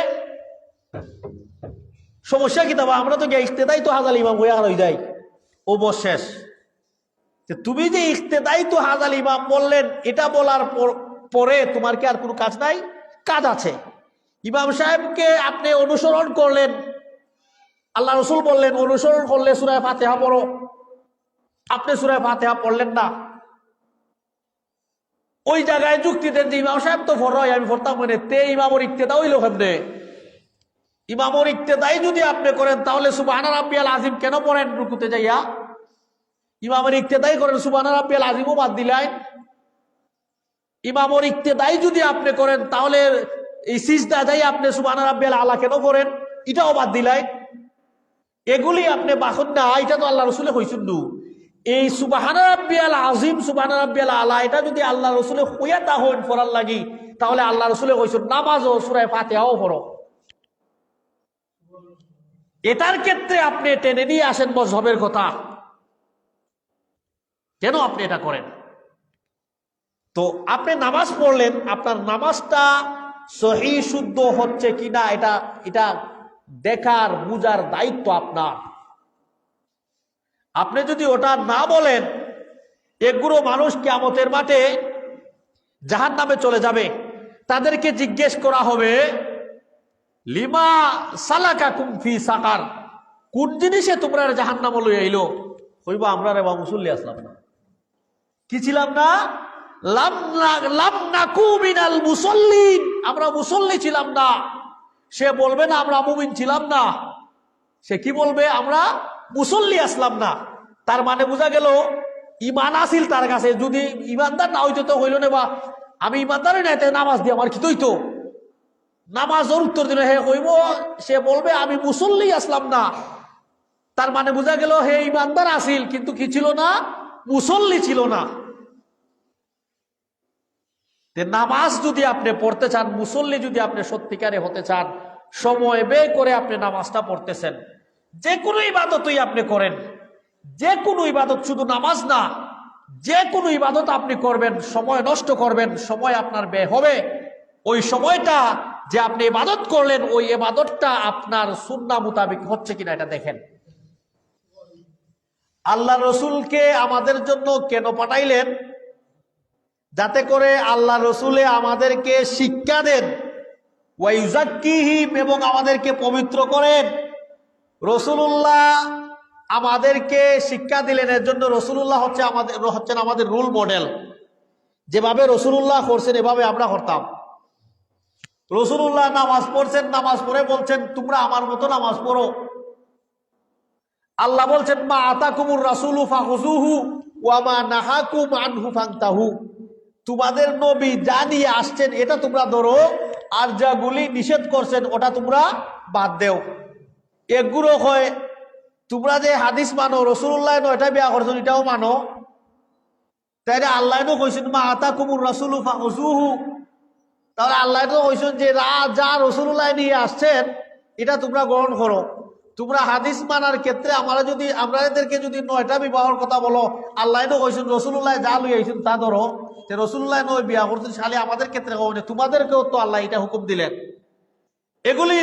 Speaker 1: সমস্যা কি, তবে আমরা তো ইক্তেদাই তো হাজাল ইমাম হয়ে হয়ে যাই, ও শেষ। তুমি যে ইক্তেদাই তো হাজাল ইমাম বললেন, এটা বলার পরে তোমার কি আর কোনো কাজ নাই? কাজ আছে। ইমাম সাহেবকে আপনি অনুসরণ করলেন, আল্লাহ রসুল বললেন অনুসরণ করলে সূরা ফাতিহা পড়ো, আপনি সূরা ফাতিহা পড়লেন না, ওই জায়গায় যুক্তি দেন যে ইমাম সাহেব তো পড়াই, আমি পড়তাম মানে, তে ইমামর ইক্তেদা হইল কেমনে? ইমামর ইক্তেদাই যদি আপনি করেন তাহলে সুবহানা রাব্বিয়াল আযীম কেন পড়েন রুকুতে যাইয়া?
Speaker 2: ইমামের ইক্তেদাই করেন, সুবহান রাব্বিয়াল আযীমও বাদ দিলেন। ইমামের ইক্তেদাই যদি আপনি করেন তাহলে এই সিজদা যাই আপনি সুবহান রাব্বিয়াল আলা কেন করেন, এটাও বাদ দিলেন। এগুলি আপনি বাখন না, এটা তো আল্লাহ রসুলে হইছেন নু। এই সুবহান রাব্বিয়াল আযীম সুবহান রাব্বিয়াল আলা এটা যদি আল্লাহ রসুলে হইয়া তা হইন পড়ার লাগি, তাহলে আল্লাহ রসুলে হইছেন নামাজও সূরা ফাতিহাও পড়ো। এটার ক্ষেত্রে আপনি টেনে নিয়ে আসেন মযহবের কথা, কেন আপনি এটা করেন? তো আপনি নামাজ পড়লেন, আপনার নামাজটা সহি শুদ্ধ হচ্ছে কিনা এটা এটা দেখার বুঝার দায়িত্ব আপনার। আপনি যদি ওটা না বলেন, এগুলো মানুষ কিয়ামতের মাঠে জাহান্নামে চলে যাবে। তাদেরকে জিজ্ঞেস করা হবে, লিমা সালাকাকুম ফি সাকার, কোন জিনিসে তোমরা জাহান্নামে লই আইলো? কইবা আমরা রে মুসল্লি আসলাম না। কি ছিলাম না? লাম নাকু মিনাল মুসল্লিন, আমরা মুসল্লি ছিলাম না। সে বলবে না আমরা মুমিন ছিলাম না, সে কি বলবে? আমরা মুসল্লি আসলাম না। তার মানে বোঝা গেল ইমান আসিল তার কাছে, যদি ইমানদার না হইতো তো হইল না, বা আমি ইমানদারই নাই তাই নামাজ দিয়ে আমার কি হইতো? নামাজের উত্তর দিলে হে কইব, সে বলবে আমি মুসল্লি আসলাম না। তার মানে বোঝা গেল হে ইমানদার আসিল, কিন্তু কি ছিল না? মুসল্লি ছিল না। নামাজ যদি আপনি পড়তে চান, মুসল্লি যদি আপনি সত্যিকারে হতে চান, সময় ব্যয় করে আপনি নামাজটা পড়তেছেন। যে কোনো ইবাদতই আপনি করেন, যে কোনো ইবাদত, শুধু নামাজ না, যে কোনো ইবাদত আপনি করবেন, সময় নষ্ট করবেন, সময় আপনার ব্যয় হবে। ওই সময়টা যে আপনি ইবাদত করলেন, ওই ইবাদতটা আপনার সুন্নাহ মোতাবেক হচ্ছে কিনা এটা দেখেন। আল্লাহ রসুলকে আমাদের জন্য কেন পাঠাইলেন? যাতে করে আল্লাহ রসুলে আমাদেরকে শিক্ষা দেন, ওয়াইজাক্কিহিম, এবং আমাদেরকে পবিত্র করেন। রসুলুল্লাহ আমাদেরকে শিক্ষা দিলেন, এর জন্য রসুলুল্লাহ হচ্ছেন আমাদের রোল মডেল। যেভাবে রসুলুল্লাহ করছেন এভাবে আমরা করতাম। রসুলুল্লাহ নামাজ পড়ছেন, নামাজ পড়ে বলছেন তোমরা আমার মতো নামাজ পড়ো। আল্লাহ বলছেন মা আতাকুমুর রাসূলু ফাখুযুহু ওয়া মা নাহাকুম আনহু ফান্তাহু, তোমাদের নবী যা নিয়ে আসছেন এটা তোমরা ধরো, আর যাগুলি নিষেধ করছেন ওটা তোমরা বাদ দেও। এগুলো হয় তোমরা যে হাদিস মানো, রসুল্লাহ নয়টা বিয়া করছেন এটাও মানো, তাই আল্লাহ কইছেন মা আতাকুমুর রাসূলু ফাখুযুহু। তাহলে আল্লাহ তো কইছেন যে যা রসুল্লাহ নিয়ে আসছেন এটা তোমরা গ্রহণ করো। তোমরা হাদিস মানার ক্ষেত্রে আমাদেরকে যদি 9টা বিবাহের কথা বলো, আল্লাহ তো কইছেন রসুল্লাহ যা লই আইছেন তা ধরো। রসুল্লাহ নয় বিয়া করছেন, শালি আমাদের ক্ষেত্রে হবে, তোমাদেরকেও তো আল্লাহ এটা হুকুম দিলেন। এগুলি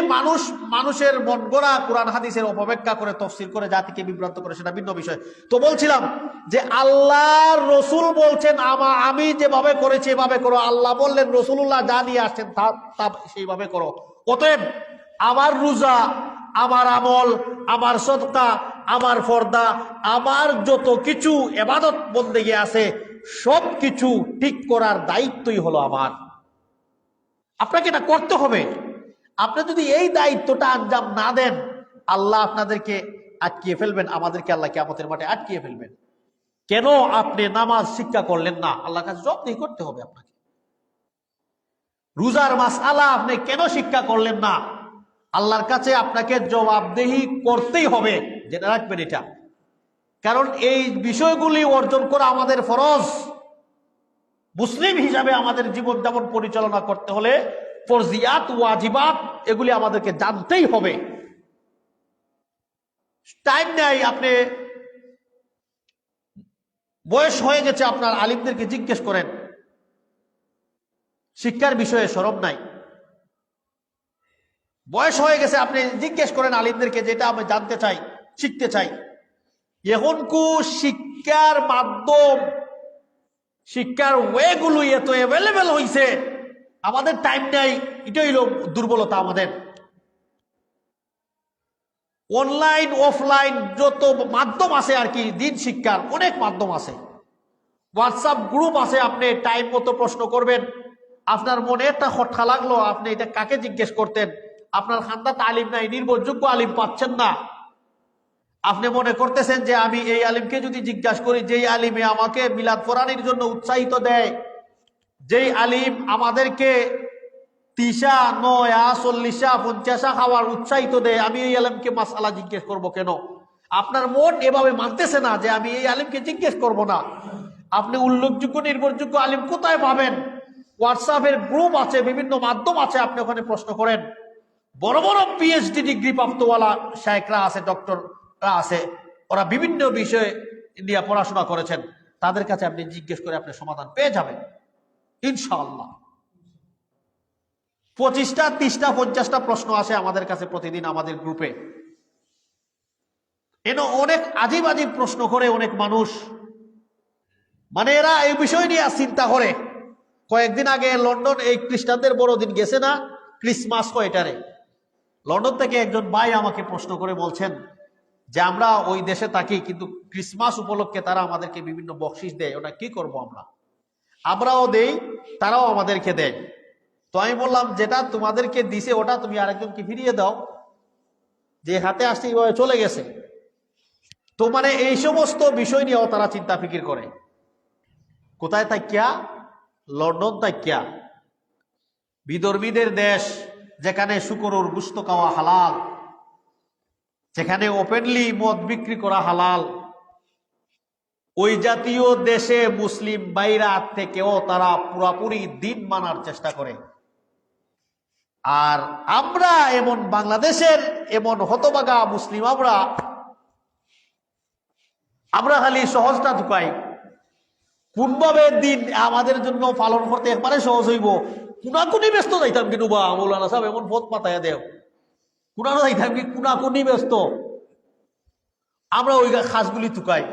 Speaker 2: মানুষের মন গড়া কোরআন হাদিসের অপব্যাখ্যা করে, তফসির করে জাতিকে বিভ্রান্ত করে, সেটা ভিন্ন বিষয়। তো বলছিলাম যে আল্লাহর রসুল বলছেন আমি যেভাবে করেছি এভাবে করো। আল্লাহ বললেন রসুল্লাহ যা নিয়ে আসছেন তা সেইভাবে করো। অতএব আমার রোজা, আমার আমল, আমার সদকা, আমার ফরদা, আমার যত কিছু ইবাদত বন্দেগী আছে সব কিছু ঠিক করার দায়িত্বই হলো আমার। আপনাকে এটা করতে হবে। আপনি যদি এই দায়িত্বটা আঞ্জাম না দেন, আল্লাহ আপনাদেরকে আটকিয়ে ফেলবেন, আমাদেরকে আল্লাহ কিয়ামতের মাঠে আটকিয়ে ফেলবেন। কেন আপনি নামাজ শিক্ষা করলেন না? আল্লাহর কাছে জবাবদিহি করতে হবে আপনাকে। রোজার মাসআলা আপনি কেন শিক্ষা করলেন না? আল্লাহর কাছে আপনাকে জবাবদিহি করতেই হবে, জেনে রাখবেন এটা। কারণ এই বিষয়গুলি অর্জন করা আমাদের ফরজ। মুসলিম হিসাবে আমাদের জীবন যাপন পরিচালনা করতে হলে ফরজিয়াত, ওয়াজিবাত এগুলি আমাদেরকে জানতেই হবে। টাইম নাই, আপনি বয়স হয়ে গেছে আপনার, আলিমদেরকে জিজ্ঞেস করেন। শিক্ষার বিষয়ে শরম নাই, বয়স হয়ে গেছে, আপনি জিজ্ঞেস করেন আলিমদেরকে, যেটা আমি জানতে চাই, শিখতে চাই। এখন শিক্ষার মাধ্যম, শিক্ষার ওয়েগুলো এত অ্যাভেলেবেল হয়েছে, আমাদের টাইম নাই। এটাই হলো দুর্বলতা আমাদের। অনলাইন অফলাইন যত মাধ্যম আছে আর কি, দিন শিক্ষার অনেক মাধ্যম আছে। হোয়াটসঅ্যাপ গ্রুপ আছে, আপনি টাইম মতো প্রশ্ন করবেন। আপনার মনে একটা খটকা লাগলো, আপনি এটা কাকে জিজ্ঞেস করতেন? আপনার খানদাতে আলিম নাই, নির্ভরযোগ্য আলিম পাচ্ছেন না, আপনি মনে করতেছেন যে আমি এই আলিমকে যদি জিজ্ঞাসা করি, যেই আলিমে আমাকে মিলাদ পড়ানোর জন্য উৎসাহিত দেয়, যেই আলিম আমাদেরকে 30 9 40 50 খাওয়ার উৎসাহিত দেয়, আমি এই আলিমকে মাসআলা জিজ্ঞেস করব কেন? আপনার মন এভাবে মানতেছে না যে আমি এই আলিমকে জিজ্ঞেস করব না। আপনি উল্লেখযোগ্য নির্ভরযোগ্য আলিম কোথায় পাবেন? হোয়াটসঅ্যাপের গ্রুপ আছে, বিভিন্ন মাধ্যম আছে, আপনি ওখানে প্রশ্ন করেন। বড় বড় পিএইচডি ডিগ্রি প্রাপ্তওয়ালা শায়েখরা আছে, ডক্টররা আছে, ওরা বিভিন্ন বিষয়ে নিয়ে পড়াশোনা করেছেন, তাদের কাছে আপনি জিজ্ঞেস করে আপনি সমাধান পেয়ে যাবেন ইনশাআল্লাহ। 25টা 30টা 50টা প্রশ্ন আসে আমাদের কাছে প্রতিদিন আমাদের গ্রুপে। অনেক আজীব আজীব প্রশ্ন করে অনেক মানুষ, মানে এরা এই বিষয় নিয়ে চিন্তা করে। কয়েকদিন আগে লন্ডন এই খ্রিস্টানদের বড়দিন গেছে না, ক্রিসমাস কয়টারে, লন্ডন থেকে একজন ভাই আমাকে প্রশ্ন করে বলছেন যে আমরা ওই দেশে থাকি, কিন্তু ক্রিসমাস উপলক্ষে তারা আমাদেরকে বিভিন্ন বকশিস দেয়, ওটা কি করব? আমরাও দেই, তারাও আমাদেরকে দেয়। তো আমি বললাম, যেটা তোমাদেরকে দিছে ওটা তুমি আরেকজনকে ফিরিয়ে দাও, যে হাতে আসতে এইভাবে চলে গেছে। তো মানে এই সমস্ত বিষয় নিয়েও তারা চিন্তা ফিকির করে। কোথায় থাকিয়া? লন্ডন থাকিয়া, বিধর্মীদের দেশ, যেখানে শুকরের গোশত খাওয়া হালাল, যেখানে ওপেনলি মদ বিক্রি করা হালাল, ওই জাতীয় দেশে মুসলিম বাইরা থেকেও তারা পুরাপুরি দিন মানার চেষ্টা করে। আর আমরা এমন বাংলাদেশের এমন হতভাগা মুসলিম, আমরা খালি সহজটা ঢুকাই। কোনভাবে দিন আমাদের জন্য পালন করতে একবারে সহজ হইব, কুনাকুনি ব্যস্ত যাইতাম কিন্তু বা মৌলানা সাহেব এমন পথ পাতায় দেও, কুনানো যাইতাম কি কুনাকুনি ব্যস্ত, আমরা ওই খাসগুলি টুকাই।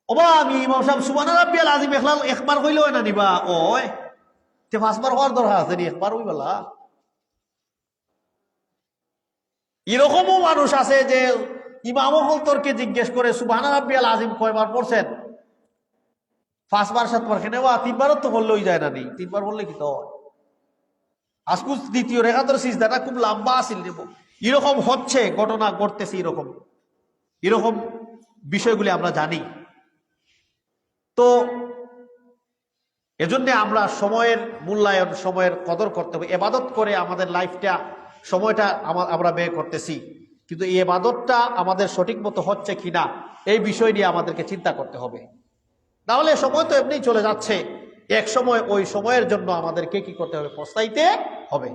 Speaker 2: ওবা আমি ইমাম সাহেব সুবহান রাব্বিয়াল আযীম একবার কইলে হয় না নিবা? ওই তে 5বার হওয়ার দরকার আছে নি, একবার ওই বলা। এরকমও মানুষ আছে যে ইমাম হলতরকে জিজ্ঞেস করে সুবহান রাব্বিয়াল আযীম কয়বার পড়ছেন? 5বার 7বার কেন? 3বারও তো বললেই যায় না নি, 3বার বললে কি তো আজকু দ্বিতীয় রেখাতর সিজদাটা খুব লম্বা আছিল। এরকম হচ্ছে, ঘটনা ঘটতেছে, এরকম বিষয়গুলি আমরা জানি। তো এজন্য আমরা সময়ের মূল্যায়ন, সময়ের কদর করতে হবে। ইবাদত করে আমাদের লাইফটা, সময়টা আমরা ব্যয় করতেছি, কিন্তু এই ইবাদতটা আমাদের সঠিক মতো হচ্ছে কিনা এই বিষয় নিয়ে আমাদেরকে চিন্তা করতে হবে। তাহলে সময় তো এমনি চলে যাচ্ছে, এক সময় ওই সময়ের জন্য আমাদেরকে কি করতে হবে? পস্তাইতে হবে।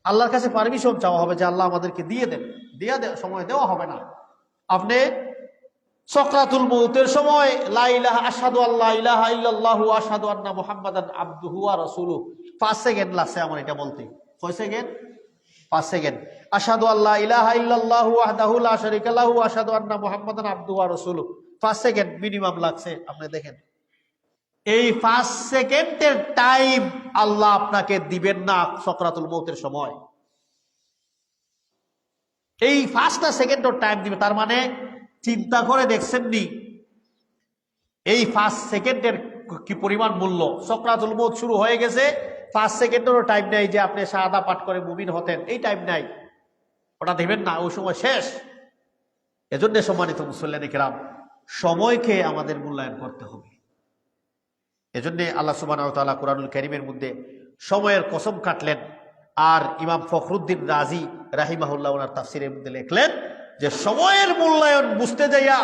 Speaker 2: আল্লাহর কাছে পারমিশন চাওয়া হবে যে আল্লাহ আমাদেরকে দিয়ে দেন, সময় দেওয়া হবে না। আপনি সকরাতুল মউতের সময় লা ইলাহা আশহাদু আল্লা ইলাহা ইল্লাল্লাহু ওয়া আশহাদু আন্না মুহাম্মাদান আবদুহু ওয়া রাসূলুহু, 5 সেকেন্ড লাগছে আমার এটা বলতে। কয় সেকেন্ড? 5 সেকেন্ড। আশহাদু আল্লা ইলাহা ইল্লাল্লাহু ওয়াহদাহু লা শারীকা লাহু ওয়া আশহাদু আন্না মুহাম্মাদান আবদুহু ওয়া রাসূলুহু, 5 সেকেন্ড মিনিমাম লাগছে। আপনি দেখেন, এই 5 সেকেন্ডের টাইম আল্লাহ আপনাকে দিবেন না সকরাতুল মউতের সময়। এই 5টা সেকেন্ডের টাইম দিবে। তার মানে চিন্তা করে দেখছেন নি এই 5 সেকেন্ডের কি পরিমাণ মূল্য? সকরাতুল মউত শুরু হয়ে গেছে, 5 সেকেন্ডেরও টাইম নাই যে আপনি শাহাদা পাঠ করে মুমিন হতেন, এই টাইম নাই, ওটা দেবেন না, ওই সময় শেষ। এজন্য সম্মানিত মুসল্লিয়ানে কেরাম, সময়কে আমাদের মূল্যায়ন করতে হবে। এজন্য আল্লাহ সুবহানাহু ওয়া তাআলা কুরআনুল কারীমের মধ্যে সময়ের কসম কাটলেন। আর ইমাম ফখরুদ্দিন রাজি রাহিমাহুল্লাহ ওনার তাফসীরের মধ্যে লিখলেন যে সময়ের মূল্যায়ন বুঝতে যাইয়া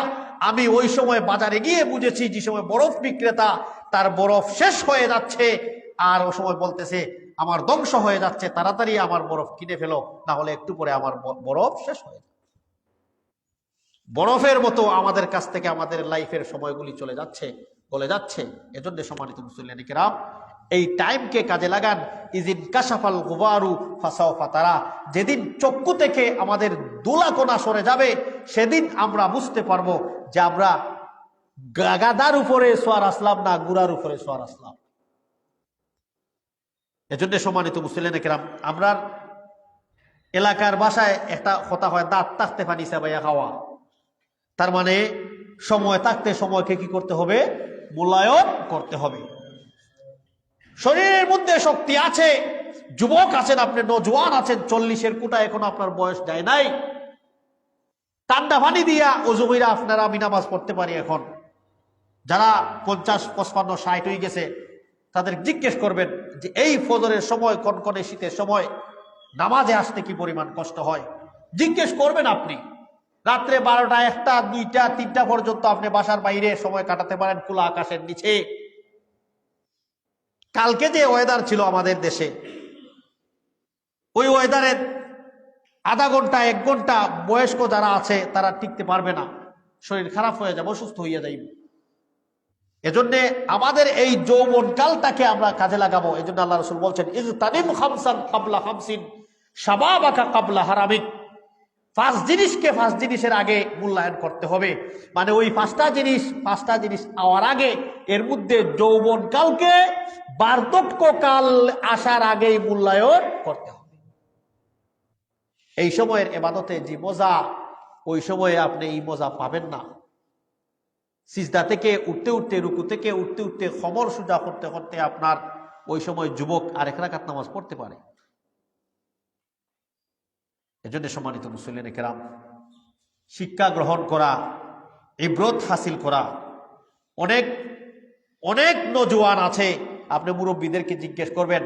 Speaker 2: আমি ওই সময় বাজারে গিয়ে বুঝেছি যে সময় বরফ বিক্রেতা তার বরফ শেষ হয়ে যাচ্ছে, আর ওই সময় বলতেছে আমার ধ্বংস হয়ে যাচ্ছে, তাড়াতাড়ি আমার বরফ কিনে ফেলো, না হলে একটু পরে আমার বরফ শেষ হয়ে যাবে। বরফের মতো আমাদের কাছ থেকে আমাদের লাইফের সময়গুলি চলে যাচ্ছে, গলে যাচ্ছে। এজন্য সম্মানিত মুসল্লিয়ানে কেরাম, এই টাইমকে কাজে লাগান। ইজিন কাশাফাল গুবারু ফাসাওফা তারা, যেদিন চক্ষু থেকে আমাদের দুলাকণা সরে যাবে সেদিন আমরা বুঝতে পারবো যে আমরা গাদার উপরে সোয়ার আসলাম না গুড়ার উপরে সোয়ার আসলাম। এজন্য সম্মানিত মুসল্লিয়ানে কেরাম, আমরা এলাকার ভাষায় একটা কথা হয়, দাঁত থাকতে পানি চাবাইয়া খাওয়া। তার মানে সময় থাকতে সময়কে কি করতে হবে? মূল্যায়ন করতে হবে। শরীরের মধ্যে শক্তি আছে, যুবক আছেন, আপনি নজওয়ান আছেন, 40-এর কোটা এখনো আপনার বয়স যায় নাই, ঠান্ডা পানি দিয়া ওযু কইরা আপনারা আমি নামাজ পড়তে পারি। এখন যারা 50, 55, 60 হয়ে গেছে তাদের জিজ্ঞেস করবেন যে এই ফজরের সময়, কনকনে শীতের সময় নামাজে আসতে কি পরিমাণ কষ্ট হয়। জিজ্ঞেস করবেন আপনি। রাত্রে 12টা, 1টা, 2টা, 3টা পর্যন্ত আপনি বাসার বাইরে সময় কাটাতে পারেন খোলা আকাশের নিচে। কালকে যে ওয়েদার ছিল আমাদের দেশে, ওই ওয়েদারে আধা ঘন্টা 1 ঘন্টা বয়স্ক যারা আছে তারা টিকতে পারবে না, শরীর খারাপ হয়ে যাবে, অসুস্থ হইয়া যাইবে। এজন্যে আমাদের এই যৌবন কালটাকে আমরা কাজে লাগাবো। এজন্য আল্লাহ রাসূল বলছেন ইজতানিম খামসান ক্বাবলা খামসিন শাবাবাকা ক্বাবলা হারামিক। 5 জিনিসকে 5 জিনিসের আগে মূল্যায়ন করতে হবে। মানে ওই 5টা জিনিস হওয়ার আগে, এর মধ্যে যৌবন কালকে, বার্ধক্যকাল আসার আগেই মূল্যায়ন করতে হবে। এই সময়ের ইবাদতে যে মজা, ওই সময়ে আপনি এই মজা পাবেন না। সিজদা থেকে উঠতে উঠতে, রুকু থেকে উঠতে উঠতে, খমর সোজা করতে করতে আপনার ওই সময় যুবক আর 1 রাকাত নামাজ পড়তে পারে। এজন্য সম্মানিত মুসল্লিনে কেরাম, শিক্ষা গ্রহণ করা, ইবরত হাসিল করা। অনেক অনেক নওজোয়ান আছে, আপনি মুরব্বীদেরকে জিজ্ঞেস করবেন,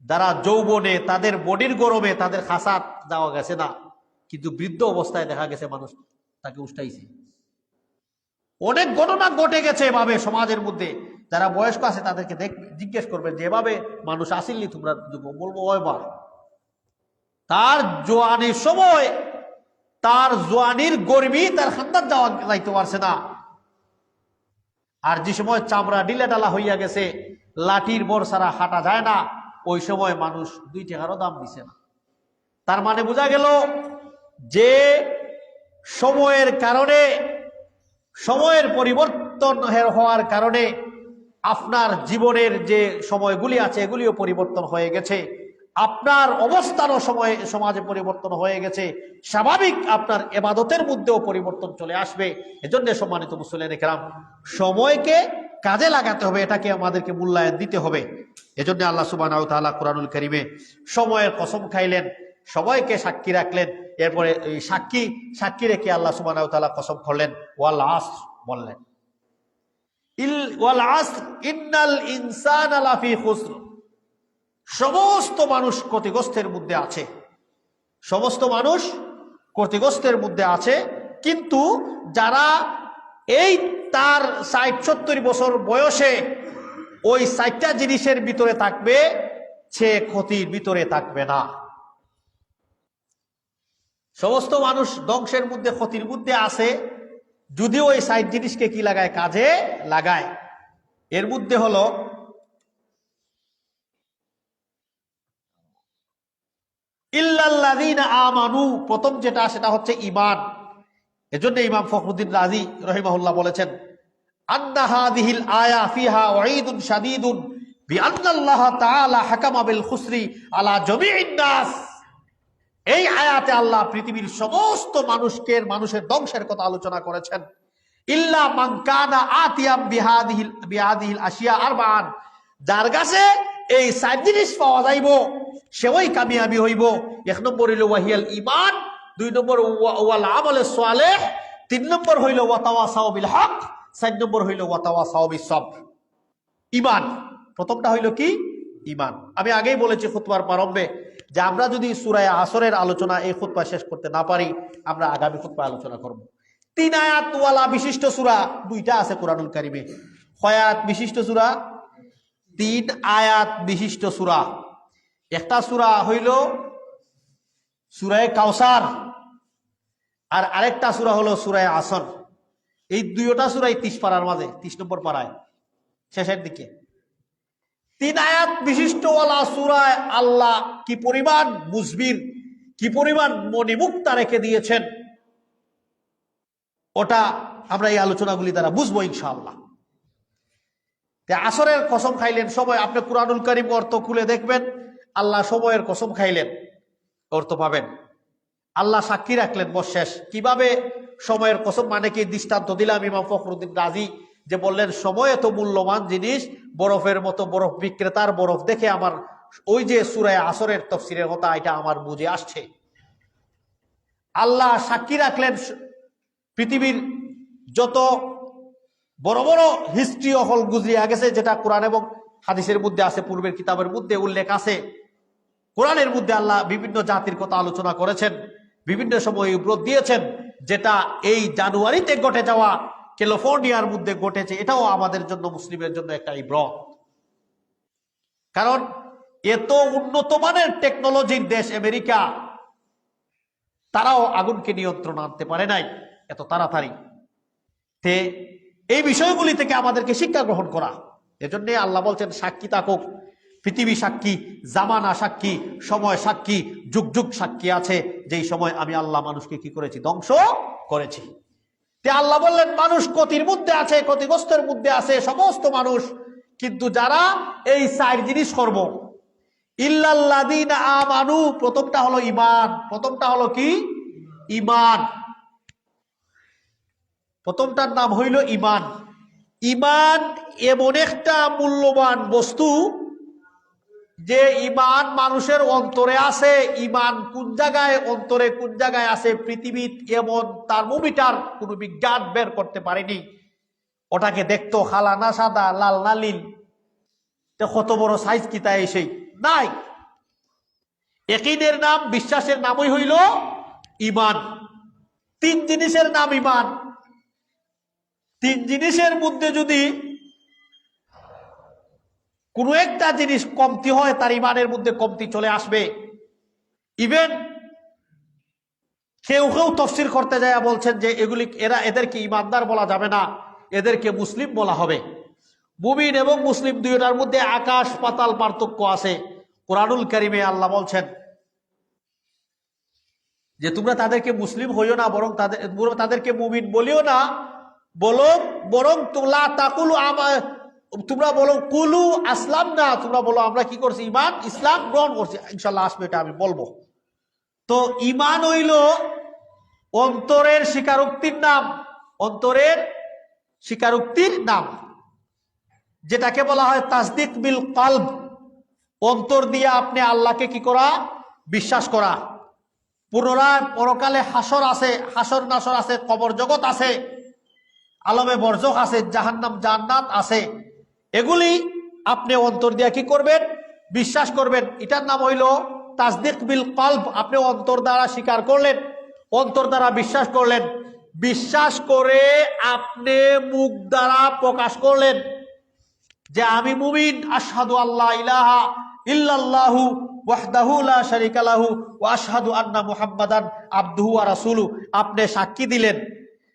Speaker 2: যারা যৌবনে তাদের বডির গরমে তাদের খাসাত দেওয়া গেছে না, কিন্তু বৃদ্ধ অবস্থায় দেখা গেছে মানুষ তাকে উষ্টাইছে। অনেক ঘটনা ঘটে গেছে এভাবে সমাজের মধ্যে। যারা বয়স্ক আছে তাদেরকে জিজ্ঞেস করবেন যে এভাবে মানুষ আসিলনি তোমরা, বলবো ওইবার তার জোয়ানির সময়, তার জোয়ানির গরমি তার খান্দার যাইতে পারছে না। আর যে সময় চামড়া ডিলে ডালা হইয়া গেছে, লাঠির বর ছাড়া হাঁটা যায় না, ওই সময় মানুষ 2 টাকারও দাম দিছে না। তার মানে বোঝা গেল যে সময়ের কারণে, সময়ের পরিবর্তন হওয়ার কারণে আপনার জীবনের যে সময়গুলি আছে এগুলিও পরিবর্তন হয়ে গেছে। আপনার অবস্থানও সমাজে পরিবর্তন হয়ে গেছে। স্বাভাবিক আপনার ইবাদতের মধ্যেও পরিবর্তন চলে আসবে। এজন্য সম্মানিত মুসল্লিনে কেরাম, সময়কে কাজে লাগাতে হবে, এটাকে আমাদেরকে মূল্যায়ন দিতে হবে। এজন্য আল্লাহ সুবহানাহু ওয়া তাআলা কুরআনুল কারীমে সময়ের কসম খাইলেন, সময়কে সাক্ষী রাখলেন। এরপরে এই সাক্ষী রেখে আল্লাহ সুবহানাহু ওয়া তাআলা কসম করলেন, ওয়াল আসর বললেন, ওয়াল আসর ইন্নাল ইনসানা লাফি খুসর। সমস্ত মানুষ ক্ষতিগ্রস্তের মধ্যে আছে, সমস্ত মানুষ ক্ষতিগ্রস্তের মধ্যে আছে। কিন্তু যারা এই তার 60-70 বছর বয়সে ওই 60টা জিনিসের ভিতরে থাকবে, সে ক্ষতির ভিতরে থাকবে না। সমস্ত মানুষ ধ্বংসের মধ্যে, ক্ষতির মধ্যে আছে, যদিও ওই 60 জিনিসকে কি লাগায়, কাজে লাগায়। এর মধ্যে হলো ইল্লাল্লাযীনা আমানু, প্রথম যেটা সেটা হচ্ছে ঈমান। এজন্য ইমাম ফখরুদ্দীন রাজি রাহিমাহুল্লাহ বলেছেন, আন্না হাযিহিল আয়া ফিহা ওয়াঈদুন শাদীদুন বিআন্নাল্লাহ তাআলা হাকামা বিল খুসরি আলা জামিইন নাস। এই আয়াতে আল্লাহ পৃথিবীর সমস্ত মানুষের ধ্বংসের কথা আলোচনা করেছেন। ইল্লা মান কানা আতিয়াম বিহাদিহিল আশিয়া আরবাআন, যার কাছে এই 4 জিনিস পাওয়া যাইব সে ওই কামিয়াবি হইব। 1 নম্বর হইল ওয়াহিয়াল ঈমান, 2 নম্বর ওয়াল আমালে সালেহ, 3 নম্বর হইল ওয়া তাওয়াসাউ বিল হক, 4 নম্বর হইল ওয়া তাওয়াসাউ বিস সবর। ঈমান প্রথমটা হইল কি? ঈমান। আমি আগেই বলেছি খুতবার প্রারম্ভে যে আমরা যদি সূরা আসরের আলোচনা এই খুতবা শেষ করতে না পারি, আমরা আগামী খুতবা আলোচনা করব। 3 আয়াত ওয়ালা বিশিষ্ট সূরা 2টা আছে কুরআনুল কারীমে। কয় আয়াত বিশিষ্ট সূরা? 3 আয়াত বিশিষ্ট সূরা। একটা সূরা হইল সূরা কাউসার, আর আরেকটা সূরা হলো সূরা আসর। এই দুইটা সূরাই 30 পারার মাঝে, 30 নম্বর পারায় শেষের দিকে। 3 আয়াত বিশিষ্ট ওয়ালা সূরায় আল্লাহ কি পরিমাণ মুজবির, কি পরিমাণ মণিমুক্তা রেখে দিয়েছেন, ওটা আমরা এই আলোচনাগুলি দ্বারা বুঝবো ইনশাআল্লাহ। আসরের কসম খাইলেন, সময়, আপনি কুরআনুল কারীম অর্থ খুলে দেখবেন, আল্লাহ সময়ের কসম খাইলেন অর্থ পাবেন। আল্লাহ সাক্ষী রাখলেন শেষ। কিভাবে সময়ের কসম, মানে কি দৃষ্টান্ত দিলাম ইমাম ফখরুদ্দীন রাজি, যে বললেন সময় এত মূল্যবান জিনিস, বরফের মতো, বরফ বিক্রেতার বরফ দেখে আমার ওই যে সূরা আসরের তাফসীরের কথা, এটা আমার বুঝে আসছে। আল্লাহ সাক্ষী রাখলেন পৃথিবীর যত বড় বড় হিস্ট্রি অহল গুজরিয়া গেছে, যেটা কোরআন এবং হাদিসের মধ্যে আছে, পূর্বের কিতাবের মধ্যে উল্লেখ আছে। কোরআনের মধ্যে আল্লাহ বিভিন্ন জাতির কথা আলোচনা করেছেন, বিভিন্ন সময় ইবরত দিয়েছেন, যেটা এই জানুয়ারিতে ঘটে যাওয়া ক্যালিফোর্নিয়ার মধ্যে ঘটেছে, এটাও আমাদের জন্য, মুসলিমের জন্য একটা ইবরত। কারণ এত উন্নত মানের টেকনোলজির দেশ আমেরিকা, তারাও আগুনকে নিয়ন্ত্রণ আনতে পারে নাই এত তাড়াতাড়ি। তে এই বিষয়গুলি থেকে আমাদেরকে শিক্ষা গ্রহণ করা। এজন্য আল্লাহ বলছেন সাক্ষী থাকুক, পৃথিবী সাক্ষী, জামানা সাক্ষী, সময় সাক্ষী, যুগ যুগ সাক্ষী আছে, যেই সময় আমি আল্লাহ মানুষকে কি করেছি, ধ্বংস করেছি। তে আল্লাহ বললেন মানুষ ক্ষতির মধ্যে আছে, ক্ষতিগ্রস্তের মধ্যে আছে সমস্ত মানুষ, কিন্তু যারা এই চার জিনিস করব, ইল্লাল্লাযীনা আমানু, প্রথমটা হলো ঈমান। প্রথমটা হলো কি? ঈমান। প্রথমটার নাম হইল ঈমান। ঈমান এমন একটা মূল্যবান বস্তু যে ঈমান মানুষের অন্তরে আছে। ঈমান কোন জায়গায়, অন্তরে কোন জায়গায় আছে, পৃথিবীর এমন থার্মোমিটার কোন বিজ্ঞান বের করতে পারেনি। ওটাকে দেখতো খালা না সাদা, লাল না নীল, কত বড় সাইজ কিতা এসেই নাই। ইয়াকিনের নাম, বিশ্বাসের নামই হইল ঈমান। তিন জিনিসের নাম ঈমান। তিন জিনিসের মধ্যে যদি কোনো একটা জিনিস কমতি হয়, তার ঈমানের মধ্যে কমতি চলে আসবে। ইভেন কেউ কেউ তাফসীর করতে যায় বলছেন যে এগুলি, এদেরকে ঈমানদার বলা যাবে না, এদেরকে মুসলিম বলা হবে। মুমিন এবং মুসলিম দুইটার মধ্যে আকাশ পাতাল পার্থক্য আছে। কোরআনুল কারীমে আল্লাহ বলছেন যে তোমরা তাদেরকে মুসলিম হইও না, বরং তাদেরকে মুমিন বলিও না, বরং তোমরা বলো কুলু আসলাম না, তোমরা বলো আমরা কি করছি, ঈমান ইসলাম গ্রহণ করছি। ইনশাআল্লাহ আসবে, এটা আমি বলবো। তো ঈমান হইল অন্তরের স্বীকারোক্তির নাম, অন্তরের স্বীকারোক্তির নাম, যেটাকে বলা হয় তাসদিক বিল কলব। অন্তর দিয়ে আপনি আল্লাহকে কি করা, বিশ্বাস করা। পুনরায় পরকালে হাসর আছে, হাসর নাসর আছে, কবর জগৎ আছে, আলমে বরজখ আছে, জাহান্নাম জান্নাত আছে। এগুলি আপনি অন্তর দিয়ে কি করবেন, বিশ্বাস করবেন। এটার নাম হইল তাসদিক বিল কলব। আপনি অন্তর দ্বারা স্বীকার করলেন, অন্তর দ্বারা বিশ্বাস করলেন, বিশ্বাস করে আপনি মুখ দ্বারা প্রকাশ করলেন যে আমি মুমিন, আশহাদু আল্লা ইলাহা ইল্লাল্লাহু ওয়াহদাহু লা শারীকা লাহু ওয়া আশহাদু আন্না মুহাম্মাদান আবদুহু ওয়া রাসূলুহু। আপনি সাক্ষী দিলেন,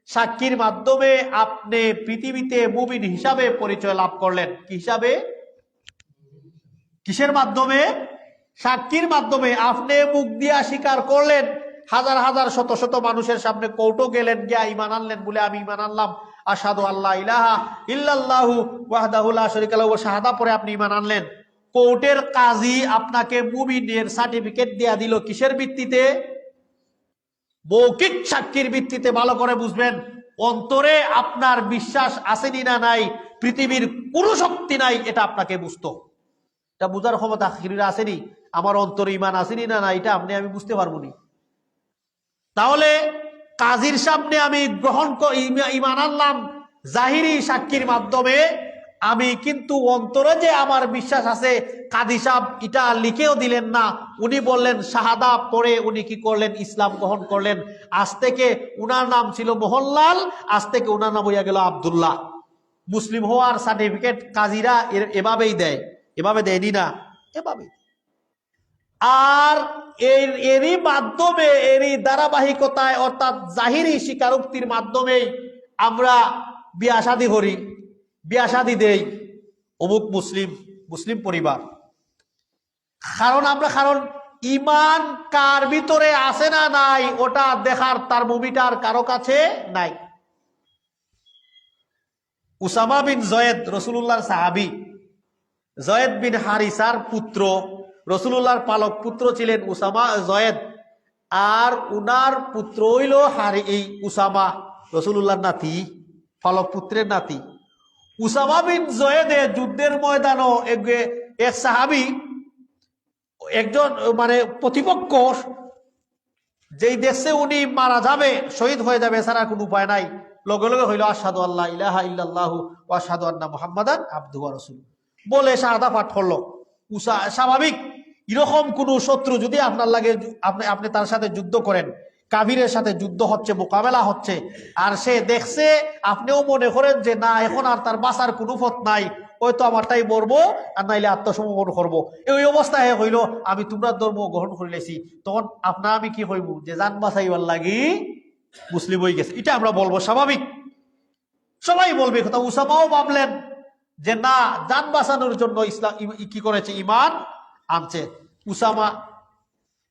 Speaker 2: সাক্ষীর মাধ্যমে আপনি পৃথিবীতে মুমিন হিসাবে পরিচয় লাভ করলেন। কি হিসাবে? কিসের মাধ্যমে? সাক্ষীর মাধ্যমে। আপনি মুখ দিয়া স্বীকার করলেন, হাজার হাজার শত শত মানুষের সামনে কোর্টও গেলেন, গিয়া ঈমান আনলেন, বলে আমি ঈমান আনলাম, আশহাদু আল্লা ইলাহা ইল্লাল্লাহু ওয়াহদাহু লা শারীকা লাহু ওয়া শাহাদা পরে আপনি ঈমান আনলেন। কোর্টের কাজী আপনাকে মুমিনের সার্টিফিকেট দেয়া দিল, কিসের ভিত্তিতে? মৌখিক সাক্ষীর ভিত্তিতে। ভালো করে বুঝবেন, অন্তরে আপনার বিশ্বাস আসেনি না নাই, পৃথিবীর কোন শক্তি নাই এটা আপনাকে বুঝতো, এটা বুঝার ক্ষমতা আসেনি। আমার অন্তরে ঈমান আসেনি না নাই, এটা আমি বুঝতে পারবো নি। তাহলে কাজীর সামনে আমি ঈমান আনলাম জাহিরি সাক্ষীর মাধ্যমে, আমি কিন্তু অন্তরে যে আমার বিশ্বাস আছে, কাজী সাহেব এটা লিখেও দিলেন না, উনি বললেন শাহাদা পরে উনি কি করলেন, ইসলাম গ্রহণ করলেন। আজ থেকে উনার নাম ছিল মোহনলাল, আজ থেকে উনার নাম হইয়া গেল আব্দুল্লাহ। মুসলিম হওয়ার সার্টিফিকেট কাজীরা এভাবেই দেয়, এভাবে দেয়নি না, এভাবেই। আর এরই মাধ্যমে, এরই ধারাবাহিকতায়, অর্থাৎ জাহিরি স্বীকারোক্তির মাধ্যমেই আমরা বিয়া শাদী করি, বিয়া শাদী দেই, অমুক মুসলিম, মুসলিম পরিবার। কারণ ঈমান কার ভিতরে আছে না নাই, ওটা দেখার থার্মোমিটার কারো কাছে নাই। উসামা বিন জয়েদ, রাসূলুল্লাহর সাহাবী, জয়েদ বিন হারিসার পুত্র, রাসূলুল্লাহর পালক পুত্র ছিলেন উসামা জয়েদ, আর উনার পুত্র হইল উসামা, রাসূলুল্লাহর নাতি, পালক পুত্রের নাতি। উসামা বিন জয়েদে যুদ্ধের ময়দানও এক সাহাবী, একজন মানে প্রতিপক্ষ যেই দেশে উনি মারা যাবে, শহীদ হয়ে যাবে, এছাড়া কোনো উপায় নাই, লগে লগে হইল আশহাদু আল্লা ইলাহা ইল্লাল্লাহু ওয়া আশহাদু আন্না মুহাম্মাদান আবদুহু ওয়া রাসূলুহু বলে শাহাদা পাঠ করলো। স্বাভাবিক এরকম কোন শত্রু যদি আপনার লাগে, আপনি তার সাথে যুদ্ধ করেন, কাফিরের সাথে যুদ্ধ হচ্ছে, মোকাবেলা হচ্ছে, আর সে দেখছে, আপনিও মনে করেন যে না এখন আর তার বাঁচার কোনো পথ নাই, হয়তো আমারটাই মরবো আর নাইলে আত্মসমর্পণ করবো, এই অবস্থায় হইল আমি তোমরা ধর্ম গ্রহণ করে লেছি, তখন আপনার আমি কি হইব যে জান বাঁচাইবার লাগি মুসলিম হয়ে গেছে, এটা আমরা বলবো স্বাভাবিক, সবাই বলবে কথা। উসামাও ভাবলেন যে না, জান বাঁচানোর জন্য ইসলাম কি করেছে, ইমান আনছে।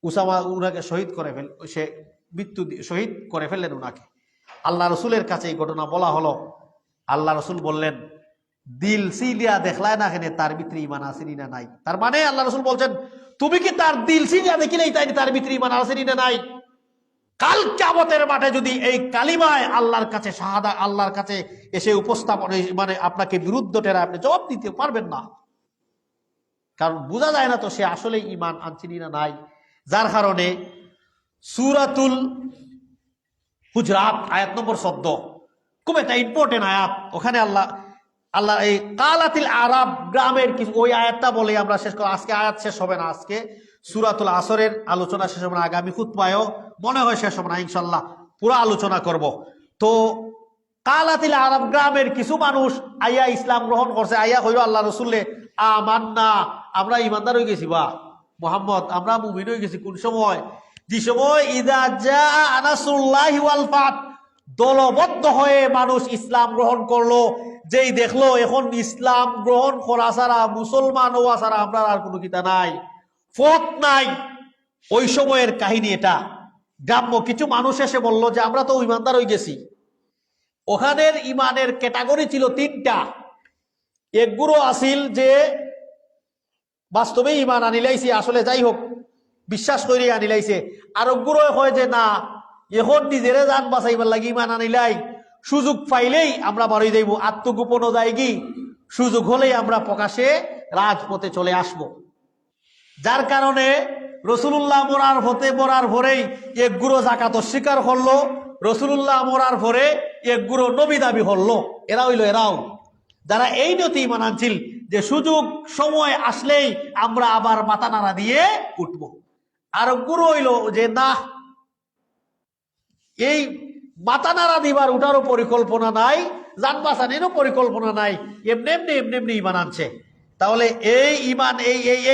Speaker 2: উসামা উনাকে শহীদ করে সে শহীদ করে ফেললেন উনাকে। আল্লাহ রসুলের কাছে এই ঘটনা বলা হলো। আল্লাহ রসুল বললেন, দিল সিলিয়া দেখলায় না কেন তার ভিতরে ইমান আসেনি না নাই। তার মানে আল্লাহ রসুল বলছেন, তুমি কি তার দিল সিলিয়া দেখিলেই তাই তার ভিতরে ইমান আসেনি না নাই? কাল কিয়ামতের মাঠে যদি এই কালিমায় আল্লাহর কাছে শাহাদা, আল্লাহর কাছে এসে উপস্থাপন, মানে আপনাকে বিরুদ্ধ টেরা আপনি জবাব দিতে পারবেন না, কারণ বোঝা যায় না তো সে আসলে ইমান আনছিনি না নাই। যার কারণে সূরাতুল হুজরাত আয়াত নম্বর 14 খুব একটা ইম্পর্টেন্ট আয়াত। ওখানে আল্লাহ এই কালাতিল আরাব, গ্রামের কিছু, ওই আয়াতটা বলে আমরা শেষ করব। আজকে আয়াত শেষ হবে না, আজকে সূরাতুল আসরের আলোচনা শেষ হবে না, আগামী খুতবায়ও মনে হয় শেষ হবে না, ইনশাল্লাহ পুরো আলোচনা করব। তো কালাতিল আরাব, গ্রামের কিছু মানুষ আইয়া ইসলাম গ্রহণ করছে, আইয়া হইল আল্লাহ রসুল্লে আমান্না, আমরা ইমানদার হয়ে গেছি, বা মুহাম্মদ আমরা মুমিন হয়ে গেছি। কোন সময়? যে সময় ইযা জাআ নাসরুল্লাহি ওয়াল ফাত, দলবদ্ধ হয়ে মানুষ ইসলাম গ্রহণ করলো, যেই দেখলো এখন ইসলাম গ্রহণ করা ছাড়া, মুসলমান হওয়া ছাড়া আমরা আর কোনো কিতা নাই, পথ নাই। ওই সময়ের কাহিনী এটা। গ্রাম্য কিছু মানুষ এসে বলল যে আমরা তো ইমানদার হয়ে গেছি। ওখানের ইমানের ক্যাটাগরি ছিল 3টা। একগুলো আসিল যে বাস্তবে ইমান আনিলাইছে, আসলে যাই হোক বিশ্বাস করে আনিলাইছে। আর একগুলো হয় যে না, এখন নিজেরে জান বাঁচাইবার লাগি ইমান আনিলাই, সুযোগ পাইলেই আমরা বাড়ি যাইব, আত্মগোপনও যাইগি, সুযোগ হলেই আমরা প্রকাশে রাজপথে চলে আসব। যার কারণে রসুল্লাহ মরার ভরেই একগুলো জাকাত অস্বীকার করলো, রসুল্লাহ মরার ভরে একগুলো নবী দাবি করলো। এরাও যারা এই নতি ইমান আনছিল যে সুযোগ সময় আসলেই আমরা আবার মাথা নাড়া দিয়ে উঠবো। আর গুরু হইল যে না, এই মাথা নাড়া দিবার উঠারও পরিকল্পনা নাই, জান বাঁচানোরও পরিকল্পনা নাই, এমনি ইমান আনছে। তাহলে এই ইমান,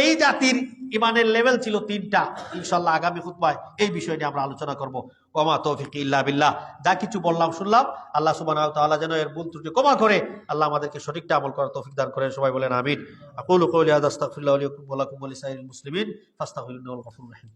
Speaker 2: এই জাতির ইমানের লেভেল ছিল 3টা। ইনশাল্লাহ আগামী খুতবায় এই বিষয় নিয়ে আমরা আলোচনা করবো। ওয়া মা তৌফিক ইল্লা বিল্লাহ। যা কিছু বললাম শুনলাম, আল্লাহ সুবহানাহু ওয়া তাআলা যেন এর ভুল ত্রুটি ক্ষমা করে আল্লাহ আমাদেরকে সঠিকটা আমল করার তৌফিক দান করেন। সবাই বলেন আমিন। আকুলু কওলি হাযা আস্তাগফিরুল্লাহ লি ওয়া লাকুম ওয়া লিসাইরিল মুসলিমিন ফাস্তাগফিরুহু ইন্নাহু হুয়াল গফুরুর রহিম।